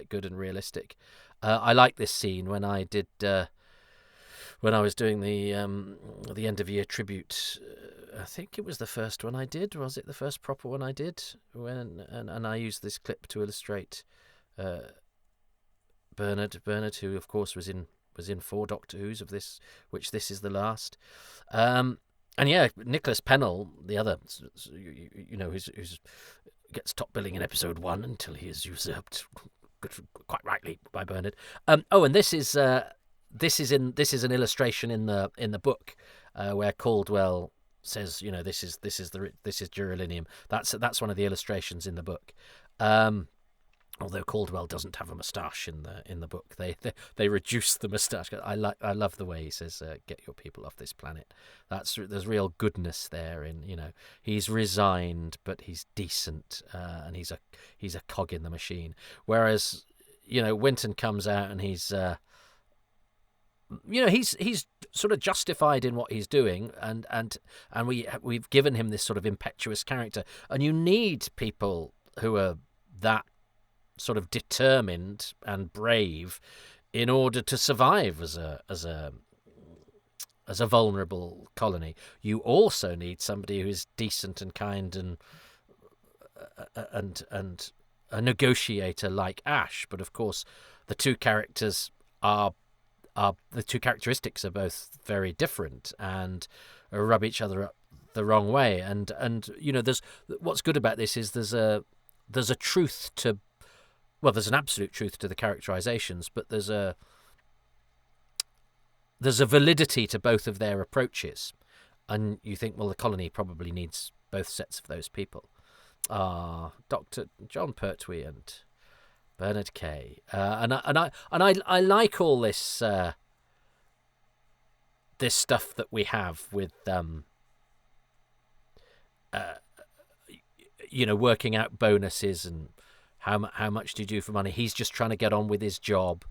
good and realistic. I like this scene when I did. When I was doing the end of year tribute, I think it was the first one I did. Was it the first proper one I did? And I used this clip to illustrate Bernard, who of course was in 4 Doctor Who's of this, which this is the last. And yeah, Nicholas Pennell, the other, who's gets top billing in episode 1 until he is usurped, quite rightly, by Bernard. And this is. This is an illustration in the book where Caldwell says, this is Duralinium. That's one of the illustrations in the book. Although Caldwell doesn't have a moustache in the book, they reduce the moustache. I love the way he says, "Get your people off this planet." There's real goodness there. He's resigned, but he's decent, and he's a cog in the machine. Whereas Winton comes out and he's sort of justified in what he's doing, and we've given him this sort of impetuous character, and you need people who are that sort of determined and brave in order to survive as a as a vulnerable colony. You also need somebody who is decent and kind and a negotiator like Ash. But of course, the two characters are the two characteristics are both very different and rub each other up the wrong way. And there's what's good about this is there's a truth to, well, there's an absolute truth to the characterizations, but there's a validity to both of their approaches. And you think, well, the colony probably needs both sets of those people. Dr. John Pertwee and Bernard Kay, and I like all this this stuff that we have with working out bonuses and how much do you do for money. He's just trying to get on with his job.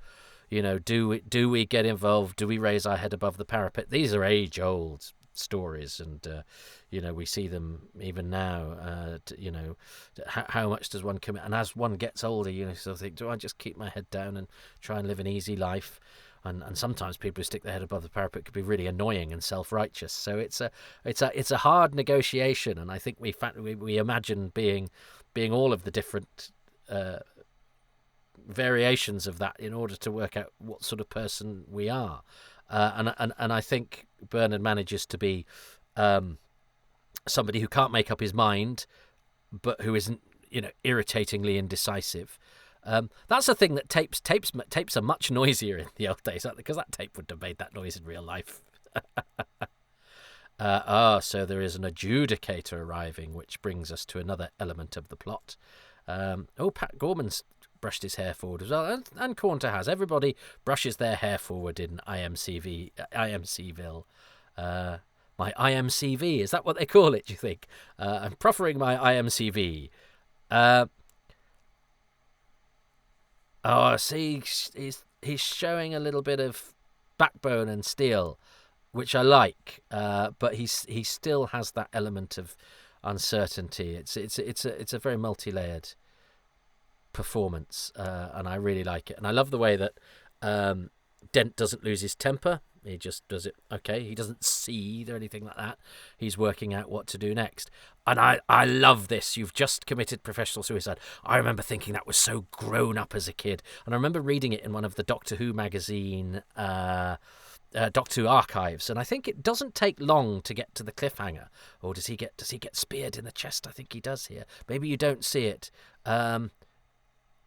Do we get involved? Do we raise our head above the parapet? These are age-old stories, and we see them even now. How much does one commit? And as one gets older, sort of think, do I just keep my head down and try and live an easy life? And sometimes people who stick their head above the parapet could be really annoying and self-righteous. So it's a hard negotiation, and I think we imagine being all of the different variations of that in order to work out what sort of person we are. And I think Bernard manages to be somebody who can't make up his mind, but who isn't, irritatingly indecisive. That's a thing that tapes are much noisier in the old days, because that tape wouldn't have made that noise in real life. So there is an adjudicator arriving, which brings us to another element of the plot. Pat Gorman's brushed his hair forward as well, and Cornter has. Everybody brushes their hair forward in IMCville. My IMCV, is that what they call it, do you think? I'm proffering my IMCV. See, he's showing a little bit of backbone and steel, which I like, but he still has that element of uncertainty. It's a very multi-layered performance, and I really like it. And I love the way that Dent doesn't lose his temper. He just does it okay. He doesn't seethe or anything like that. He's working out what to do next. And I love this. You've just committed professional suicide. I remember thinking that was so grown up as a kid. And I remember reading it in one of the Doctor Who magazine, Doctor Who archives. And I think it doesn't take long to get to the cliffhanger. Or does he get speared in the chest? I think he does here. Maybe you don't see it.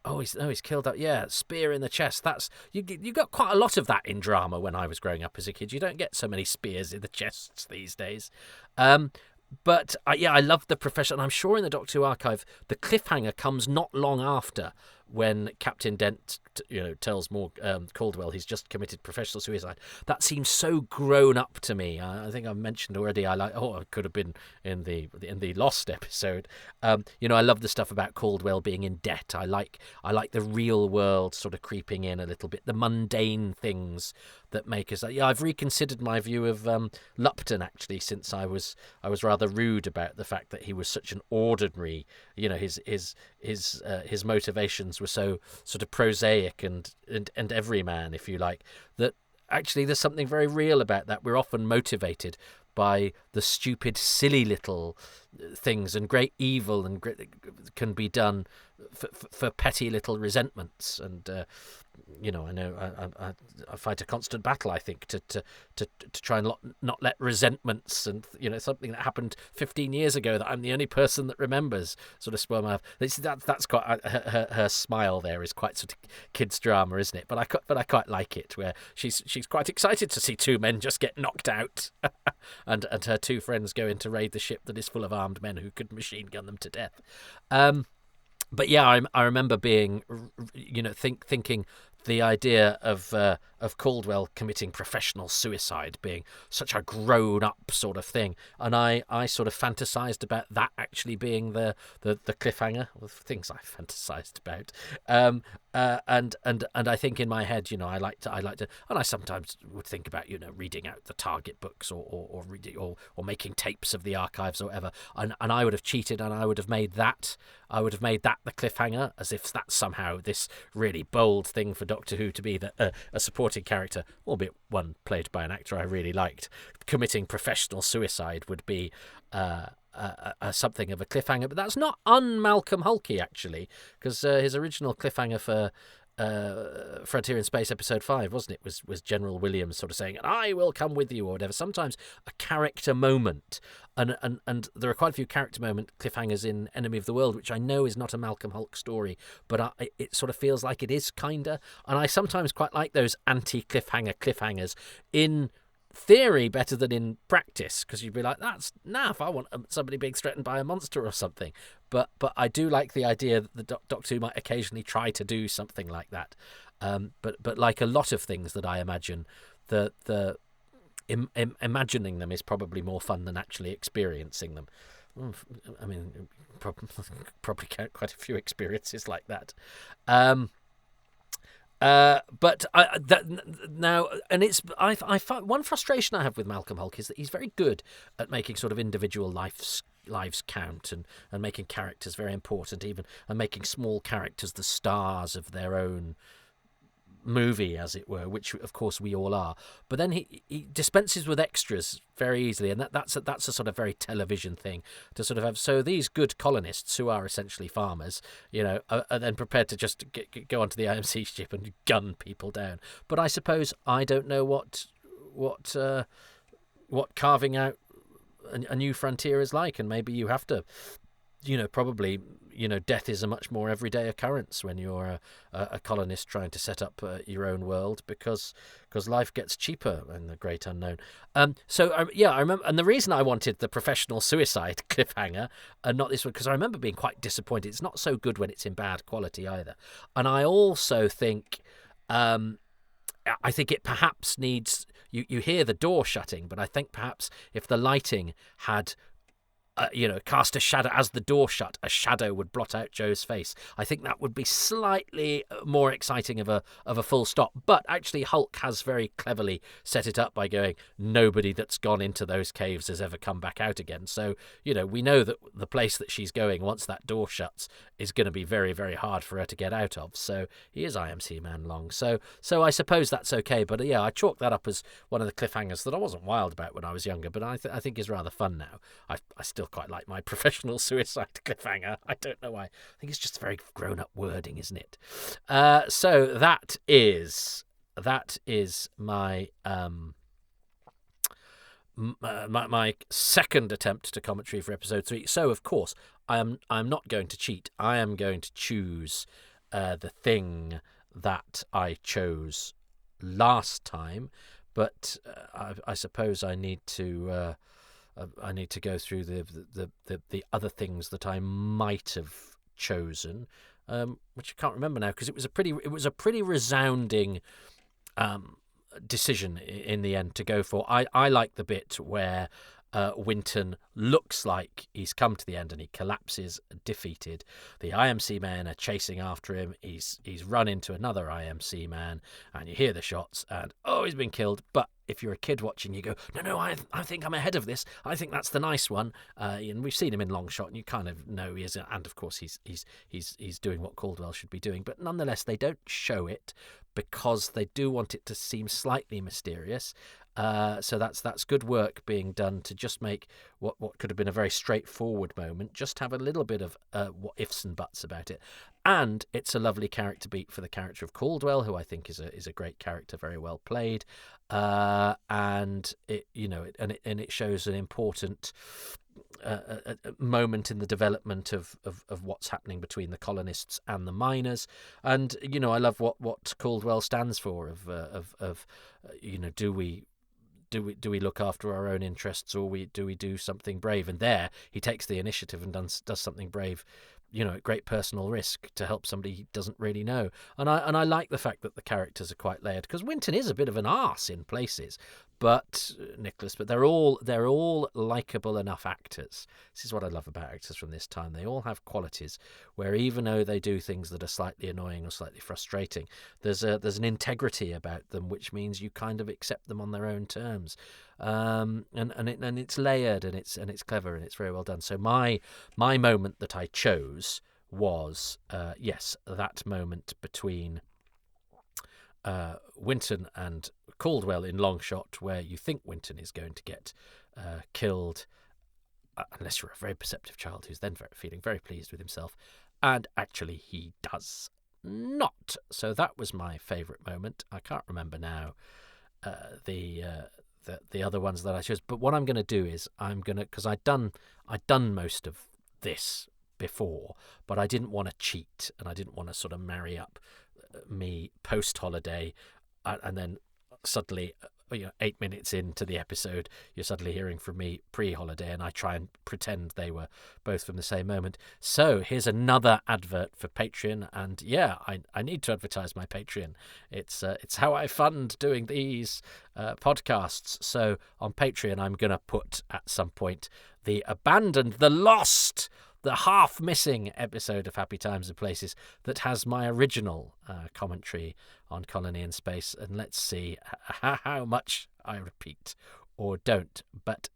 He's killed up. Yeah, spear in the chest. That's you got quite a lot of that in drama when I was growing up as a kid. You don't get so many spears in the chests these days. But I love the profession. I'm sure in the Doctor Who archive, the cliffhanger comes not long after when Captain Dent, tells Caldwell he's just committed professional suicide. That seems so grown up to me. I think I've mentioned already. It could have been in the Lost episode. I love the stuff about Caldwell being in debt. I like the real world sort of creeping in a little bit, the mundane things that make us. I've reconsidered my view of Lupton actually, since I was rather rude about the fact that he was such an ordinary. His motivations were so sort of prosaic and everyman, if you like, that actually there's something very real about that. We're often motivated by the stupid, silly little things, and great evil and can be done for petty little resentments. And I know I fight a constant battle, I think, to try and not let resentments and something that happened 15 years ago that I'm the only person that remembers sort of spoil my life. That's quite her smile there is quite sort of kids drama, isn't it? But I quite like it, where she's quite excited to see two men just get knocked out, and her two friends go in to raid the ship that is full of armed men who could machine gun them to death. But yeah, I remember being, thinking the idea of Caldwell committing professional suicide being such a grown-up sort of thing, and I sort of fantasized about that actually being the cliffhanger of things I fantasized about. And I think in my head, I like to, and I sometimes would think about, reading out the Target books or reading or making tapes of the archives or whatever, and I would have cheated, and I would have made that the cliffhanger, as if that's somehow this really bold thing for Doctor Who to be a supporting character, albeit one played by an actor I really liked, committing professional suicide would be something of a cliffhanger. But that's not un-Malcolm Hulkey, actually, because his original cliffhanger for Frontier in Space episode 5, wasn't it, was General Williams sort of saying, I will come with you, or whatever. Sometimes a character moment, and there are quite a few character moment cliffhangers in Enemy of the World, which I know is not a Malcolm Hulk story, but it sort of feels like it is, kinda. And I sometimes quite like those anti-cliffhangers in theory better than in practice, because you'd be like, that's naff, I want somebody being threatened by a monster or something. But I do like the idea that the Doctor Who might occasionally try to do something like that. But like a lot of things that I imagine, imagining them is probably more fun than actually experiencing them. I mean, probably count quite a few experiences like that. But now, and I find one frustration I have with Malcolm Hulk is that he's very good at making sort of individual lives count, and making characters very important, even, and making small characters the stars of their own movie, as it were, which of course we all are. But then he dispenses with extras very easily, and that's a sort of very television thing to sort of have. So these good colonists, who are essentially farmers, are then prepared to just go onto the IMC ship and gun people down. But I suppose I don't know what carving out a new frontier is like, and maybe you have to, probably, death is a much more everyday occurrence when you're a colonist trying to set up your own world, because life gets cheaper in the great unknown. I remember, and the reason I wanted the professional suicide cliffhanger and not this one, because I remember being quite disappointed. It's not so good when it's in bad quality either. And I also think, it perhaps needs, you hear the door shutting, but I think perhaps if the lighting had cast a shadow as the door shut, a shadow would blot out Joe's face. I think that would be slightly more exciting of a full stop. But actually, Hulk has very cleverly set it up by going, nobody that's gone into those caves has ever come back out again. So, we know that the place that she's going, once that door shuts, is going to be very, very hard for her to get out of. So he is IMC Man Long. So I suppose that's okay. But yeah, I chalk that up as one of the cliffhangers that I wasn't wild about when I was younger, but I think is rather fun now. I still quite like my professional suicide cliffhanger. I don't know why. I think it's just very grown-up wording, isn't it? So that is my my second attempt to commentary for episode 3. So of course I'm not going to cheat. I am going to choose the thing that I chose last time, but I suppose I need to go through the other things that I might have chosen, which I can't remember now, because it was a pretty resounding decision in the end to go for. I like the bit where Winton looks like he's come to the end and he collapses defeated. The IMC men are chasing after him. He's run into another IMC man, and you hear the shots, and he's been killed. But if you're a kid watching, you go, no, I think I'm ahead of this. I think that's the nice one. And we've seen him in long shot, and you kind of know he is. And of course, he's doing what Caldwell should be doing. But nonetheless, they don't show it because they do want it to seem slightly mysterious. So that's good work being done to just make what could have been a very straightforward moment just have a little bit of what ifs and buts about it. And it's a lovely character beat for the character of Caldwell, who I think is a great character, very well played. And it shows an important a moment in the development of what's happening between the colonists and the miners. And I love what Caldwell stands for. Do we look after our own interests, or do we do something brave? And there he takes the initiative and does something brave, at great personal risk to help somebody he doesn't really know. And I like the fact that the characters are quite layered, because Winton is a bit of an arse in places, but they're all likable enough actors. This is what I love about actors from this time. They all have qualities where, even though they do things that are slightly annoying or slightly frustrating, there's an integrity about them, which means you kind of accept them on their own terms. And it's layered, and it's clever, and it's very well done. So my moment that I chose was that moment between Winton and Caldwell in long shot, where you think Winton is going to get killed, unless you're a very perceptive child who's then feeling very pleased with himself, and actually he does not. So that was my favourite moment. I can't remember now the other ones that I chose. But what I'm going to do is because I'd done most of this before, but I didn't want to cheat and I didn't want to sort of marry up me post holiday and then suddenly 8 minutes into the episode you're suddenly hearing from me pre-holiday, and I try and pretend they were both from the same moment. So here's another advert for Patreon, and I need to advertise my Patreon. It's how I fund doing these podcasts. So on Patreon I'm gonna put at some point the abandoned, the lost, the half-missing episode of Happy Times and Places that has my original commentary on Colony in Space, and let's see how much I repeat or don't. But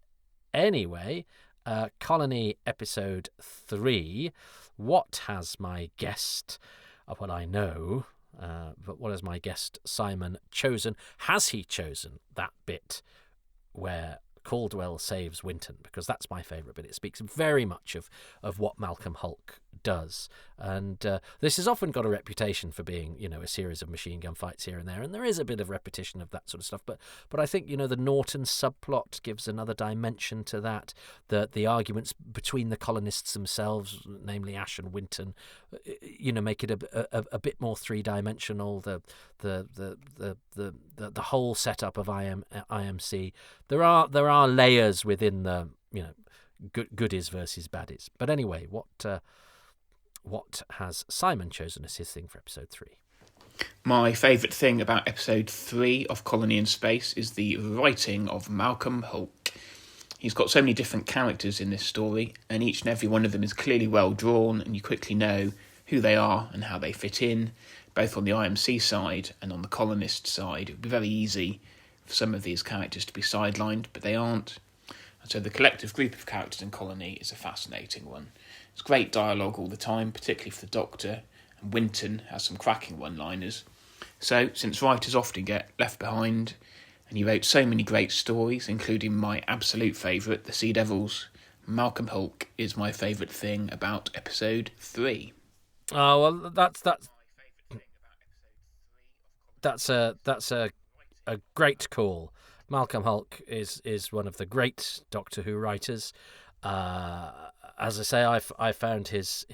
anyway, Colony episode 3, what has my guest, well, I know, but what has my guest Simon chosen? Has he chosen that bit where Caldwell saves Winton? Because that's my favourite bit. It speaks very much of what Malcolm Hulke does, and this has often got a reputation for being a series of machine gun fights here and there, and there is a bit of repetition of that sort of stuff, but I think the Norton subplot gives another dimension to that. The arguments between the colonists themselves, namely Ash and Winton, make it a bit more three-dimensional. The whole setup of IMC, there are layers within the goodies versus baddies. But anyway, what has Simon chosen as his thing for episode 3? My favourite thing about episode 3 of Colony in Space is the writing of Malcolm Hulke. He's got so many different characters in this story, and each and every one of them is clearly well drawn, and you quickly know who they are and how they fit in, both on the IMC side and on the colonist side. It would be very easy for some of these characters to be sidelined, but they aren't. And so the collective group of characters in Colony is a fascinating one. It's great dialogue all the time, particularly for the Doctor, and Winton has some cracking one-liners. So, since writers often get left behind, and he wrote so many great stories, including my absolute favourite, The Sea Devils, Malcolm Hulke is my favourite thing about episode 3. Oh, well, that's a great call. Malcolm Hulke is one of the great Doctor Who writers. As I say, I found his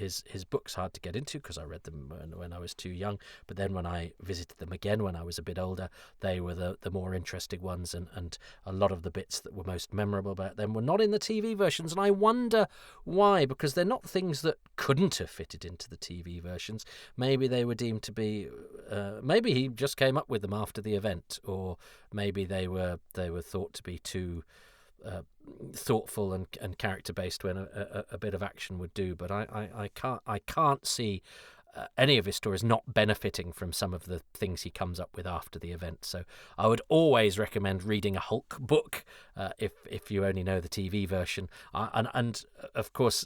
books hard to get into because I read them when I was too young. But then when I visited them again when I was a bit older, they were the more interesting ones, and a lot of the bits that were most memorable about them were not in the TV versions. And I wonder why, because they're not things that couldn't have fitted into the TV versions. Maybe they were deemed to be, maybe he just came up with them after the event, or maybe they were thought to be too thoughtful and character based when a bit of action would do. But I can't see any of his stories not benefiting from some of the things he comes up with after the event. So I would always recommend reading a Hulke book if you only know the TV version. And of course,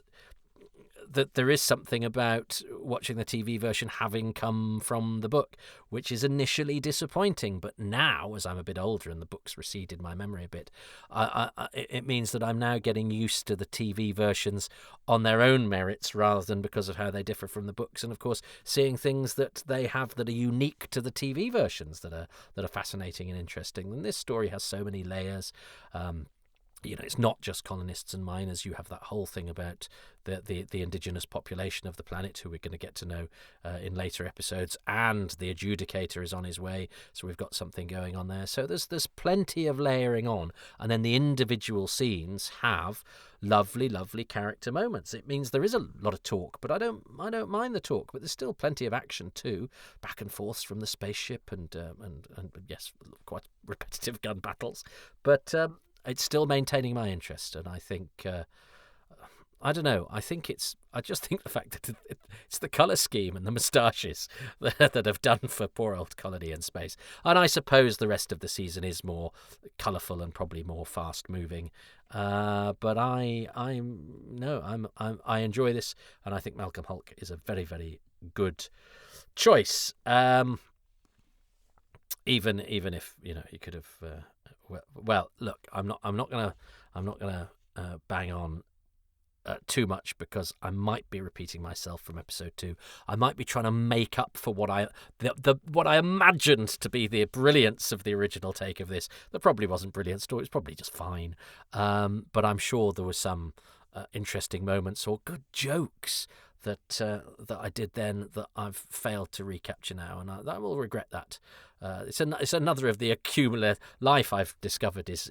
that there is something about watching the TV version having come from the book, which is initially disappointing. But now, as I'm a bit older and the book's receded my memory a bit, it means that I'm now getting used to the TV versions on their own merits rather than because of how they differ from the books. And of course, seeing things that they have that are unique to the TV versions that are fascinating and interesting. And this story has so many layers. It's not just colonists and miners. You have that whole thing about the indigenous population of the planet, who we're going to get to know in later episodes, and the adjudicator is on his way. So we've got something going on there. So there's plenty of layering on, and then the individual scenes have lovely, lovely character moments. It means there is a lot of talk, but I don't mind the talk. But there's still plenty of action too, back and forth from the spaceship, and yes, quite repetitive gun battles, but. It's still maintaining my interest, and I think, I don't know, I just think the fact that it's the colour scheme and the moustaches that have done for poor old Colony in Space. And I suppose the rest of the season is more colourful and probably more fast-moving. But I enjoy this, and I think Malcolm Hulke is a very, very good choice. even if you could have. Well, look, I'm not gonna bang on too much, because I might be repeating myself from episode 2. I might be trying to make up for what I imagined to be the brilliance of the original take of this. That probably wasn't brilliant story. It's probably just fine. But I'm sure there were some interesting moments or good jokes that I did then that I've failed to recapture now, and I will regret that. It's another of the accumulative life I've discovered is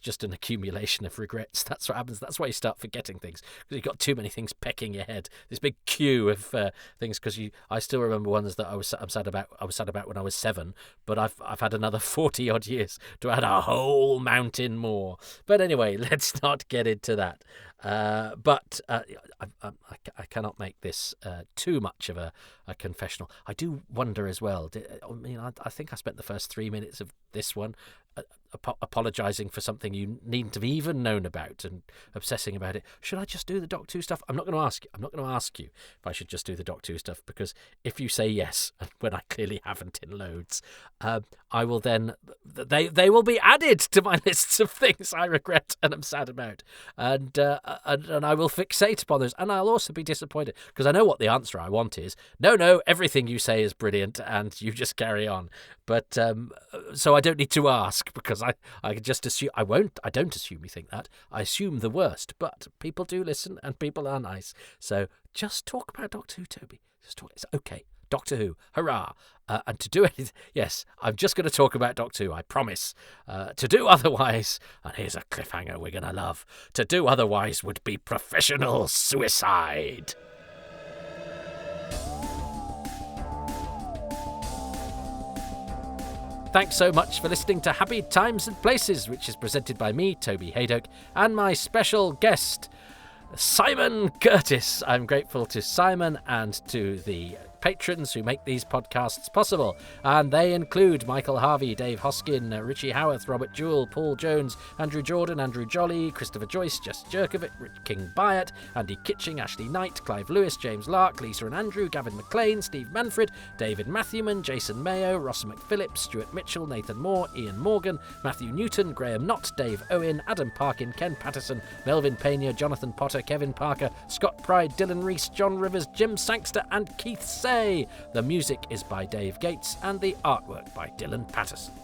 just an accumulation of regrets. That's what happens. That's why you start forgetting things, because you've got too many things pecking your head. This big queue of things. Because I still remember ones that I'm sad about. I was sad about when I was 7, but I've had another 40 odd years to add a whole mountain more. But anyway, let's not get into that. But I cannot make this too much of a confessional. I do wonder as well. I think I spent the first 3 minutes of this one apologising for something you needn't have even known about and obsessing about it. Should I just do the Doc 2 stuff? I'm not going to ask you if I should just do the Doc 2 stuff, because if you say yes, when I clearly haven't in loads, I will then they will be added to my lists of things I regret and am sad about, and I will fixate upon those, and I'll also be disappointed, because I know what the answer I want is. No, everything you say is brilliant, and you just carry on. But so I don't need to ask, because I just assume I won't. I don't assume you think that. I assume the worst. But people do listen, and people are nice. So just talk about Doctor Who, Toby. Just talk. It's okay. Doctor Who, hurrah! And to do anything, yes, I'm just going to talk about Doctor Who. I promise. To do otherwise, and here's a cliffhanger we're going to love. To do otherwise would be professional suicide. Thanks so much for listening to Happy Times and Places, which is presented by me, Toby Haydock, and my special guest, Simon Curtis. I'm grateful to Simon and to the patrons who make these podcasts possible, and they include Michael Harvey, Dave Hoskin, Richie Howarth, Robert Jewell, Paul Jones, Andrew Jordan, Andrew Jolly, Christopher Joyce, Jess Jerkovic, Rich King Byatt, Andy Kitching, Ashley Knight, Clive Lewis, James Lark, Lisa and Andrew, Gavin McLean, Steve Manfred, David Matthewman, Jason Mayo, Ross McPhillips, Stuart Mitchell, Nathan Moore, Ian Morgan, Matthew Newton, Graham Knott, Dave Owen, Adam Parkin, Ken Patterson, Melvin Pena, Jonathan Potter, Kevin Parker, Scott Pride, Dylan Reese, John Rivers, Jim Sangster, and Keith Say. The music is by Dave Gates and the artwork by Dylan Patterson.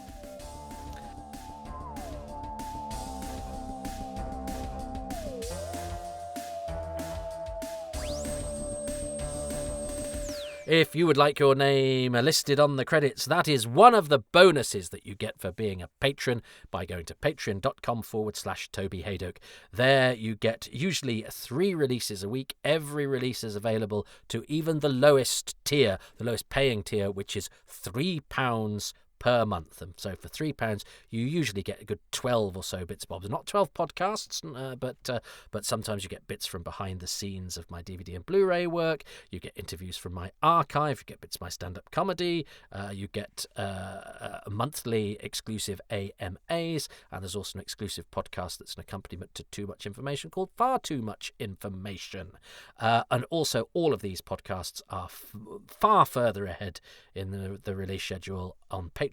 If you would like your name listed on the credits, that is one of the bonuses that you get for being a patron by going to patreon.com/Toby Haydock. There you get usually 3 releases a week. Every release is available to even the lowest tier, the lowest paying tier, which is £3 per month. And so for £3 you usually get a good 12 or so bits bobs. Not 12 podcasts, but sometimes you get bits from behind the scenes of my DVD and Blu-ray work. You get interviews from my archive. You get bits of my stand-up comedy. You get a monthly exclusive AMAs, and there's also an exclusive podcast that's an accompaniment to Too Much Information called Far Too Much Information. And also all of these podcasts are far further ahead in the release schedule on Patreon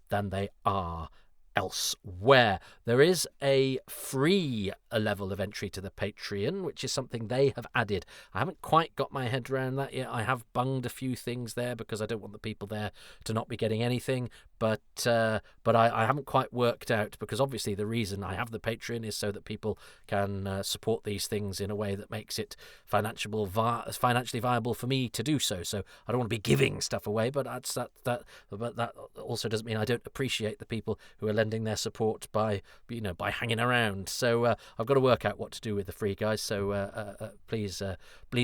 than they are elsewhere. There is a free level of entry to the Patreon, which is something they have added. I haven't quite got my head around that yet. I have bunged a few things there because I don't want the people there to not be getting anything, but I haven't quite worked out, because obviously the reason I have the Patreon is so that people can support these things in a way that makes it financially viable for me to do so. So I don't want to be giving stuff away, but that also doesn't mean I don't appreciate the people who are lending their support by hanging around. So I've got to work out what to do with the free guys. So please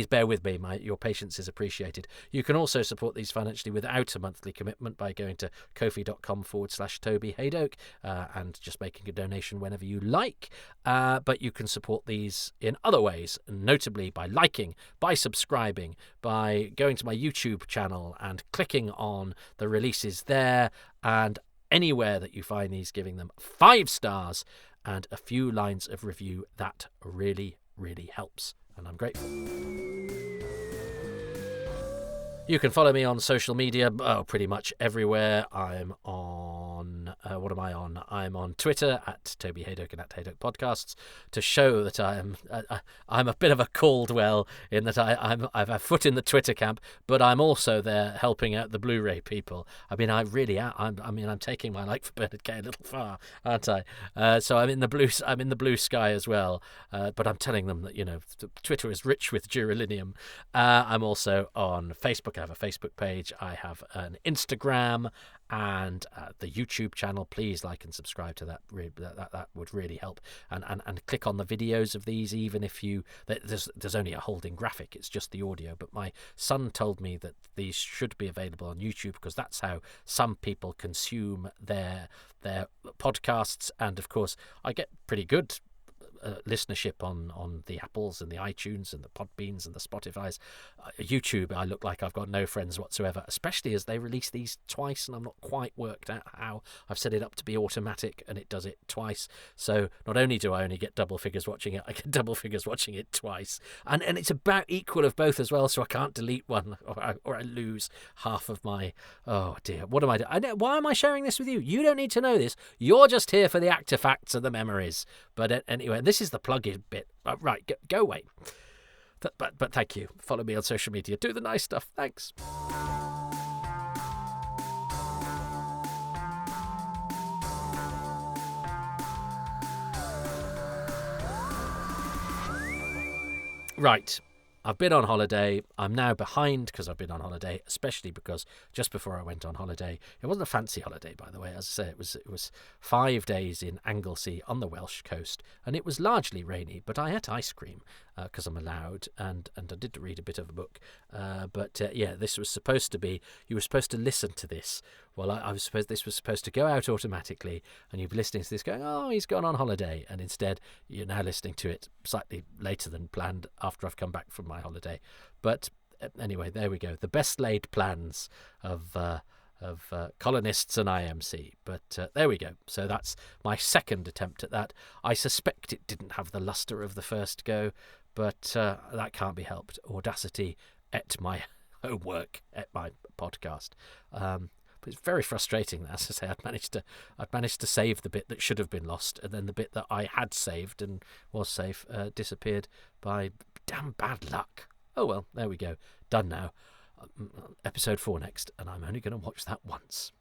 bear with me. Your patience is appreciated. You can also support these financially without a monthly commitment by going to kofi.com/Toby Haydock and just making a donation whenever you like. But you can support these in other ways, notably by liking, by subscribing, by going to my YouTube channel and clicking on the releases there, and anywhere that you find these, giving them 5 stars and a few lines of review. That really, really helps, and I'm grateful. You can follow me on social media, pretty much everywhere. I'm on, what am I on? I'm on Twitter at Toby Haydock and at Haydock Podcasts, to show that I'm a bit of a Caldwell in that I've a foot in the Twitter camp, but I'm also there helping out the Blu-ray people. I mean, I really am. I'm taking my like for Bernard Kay a little far, aren't I? So I'm in the blue sky as well. But I'm telling them that Twitter is rich with duralumium. I'm also on Facebook. I have a Facebook page. I have an Instagram and the YouTube channel. Please like and subscribe to that. That would really help. And click on the videos of these, even if there's only a holding graphic. It's just the audio. But my son told me that these should be available on YouTube because that's how some people consume their podcasts. And of course, I get pretty good listenership on the Apples and the iTunes and the Podbeans and the Spotifys. YouTube, I look like I've got no friends whatsoever, especially as they release these twice and I'm not quite worked out how. I've set it up to be automatic and it does it twice. So not only do I only get double figures watching it, I get double figures watching it twice. And it's about equal of both as well, so I can't delete one or I lose half of my... Oh dear, what am I doing? Why am I sharing this with you? You don't need to know this. You're just here for the artifacts and the memories. But anyway, this is the plug-in bit. Right, go away. But thank you. Follow me on social media. Do the nice stuff. Thanks. Right. I've been on holiday. I'm now behind because I've been on holiday, especially because just before I went on holiday, it wasn't a fancy holiday, by the way. As I say, it was 5 days in Anglesey on the Welsh coast, and it was largely rainy, but I ate ice cream because I'm allowed, and I did read a bit of a book. This was supposed to be, you were supposed to listen to this. Well, this was supposed to go out automatically, and you'd be listening to this going, oh, he's gone on holiday, and instead you're now listening to it slightly later than planned after I've come back from my holiday. But anyway, there we go. The best laid plans of colonists and IMC. But there we go. So that's my second attempt at that. I suspect it didn't have the luster of the first go, but that can't be helped. Audacity ate my homework, ate my podcast. But it's very frustrating that, as I say, I'd managed to save the bit that should have been lost, and then the bit that I had saved and was safe disappeared by damn bad luck. Oh well, there we go. Done now. Episode 4 next, and I'm only going to watch that once.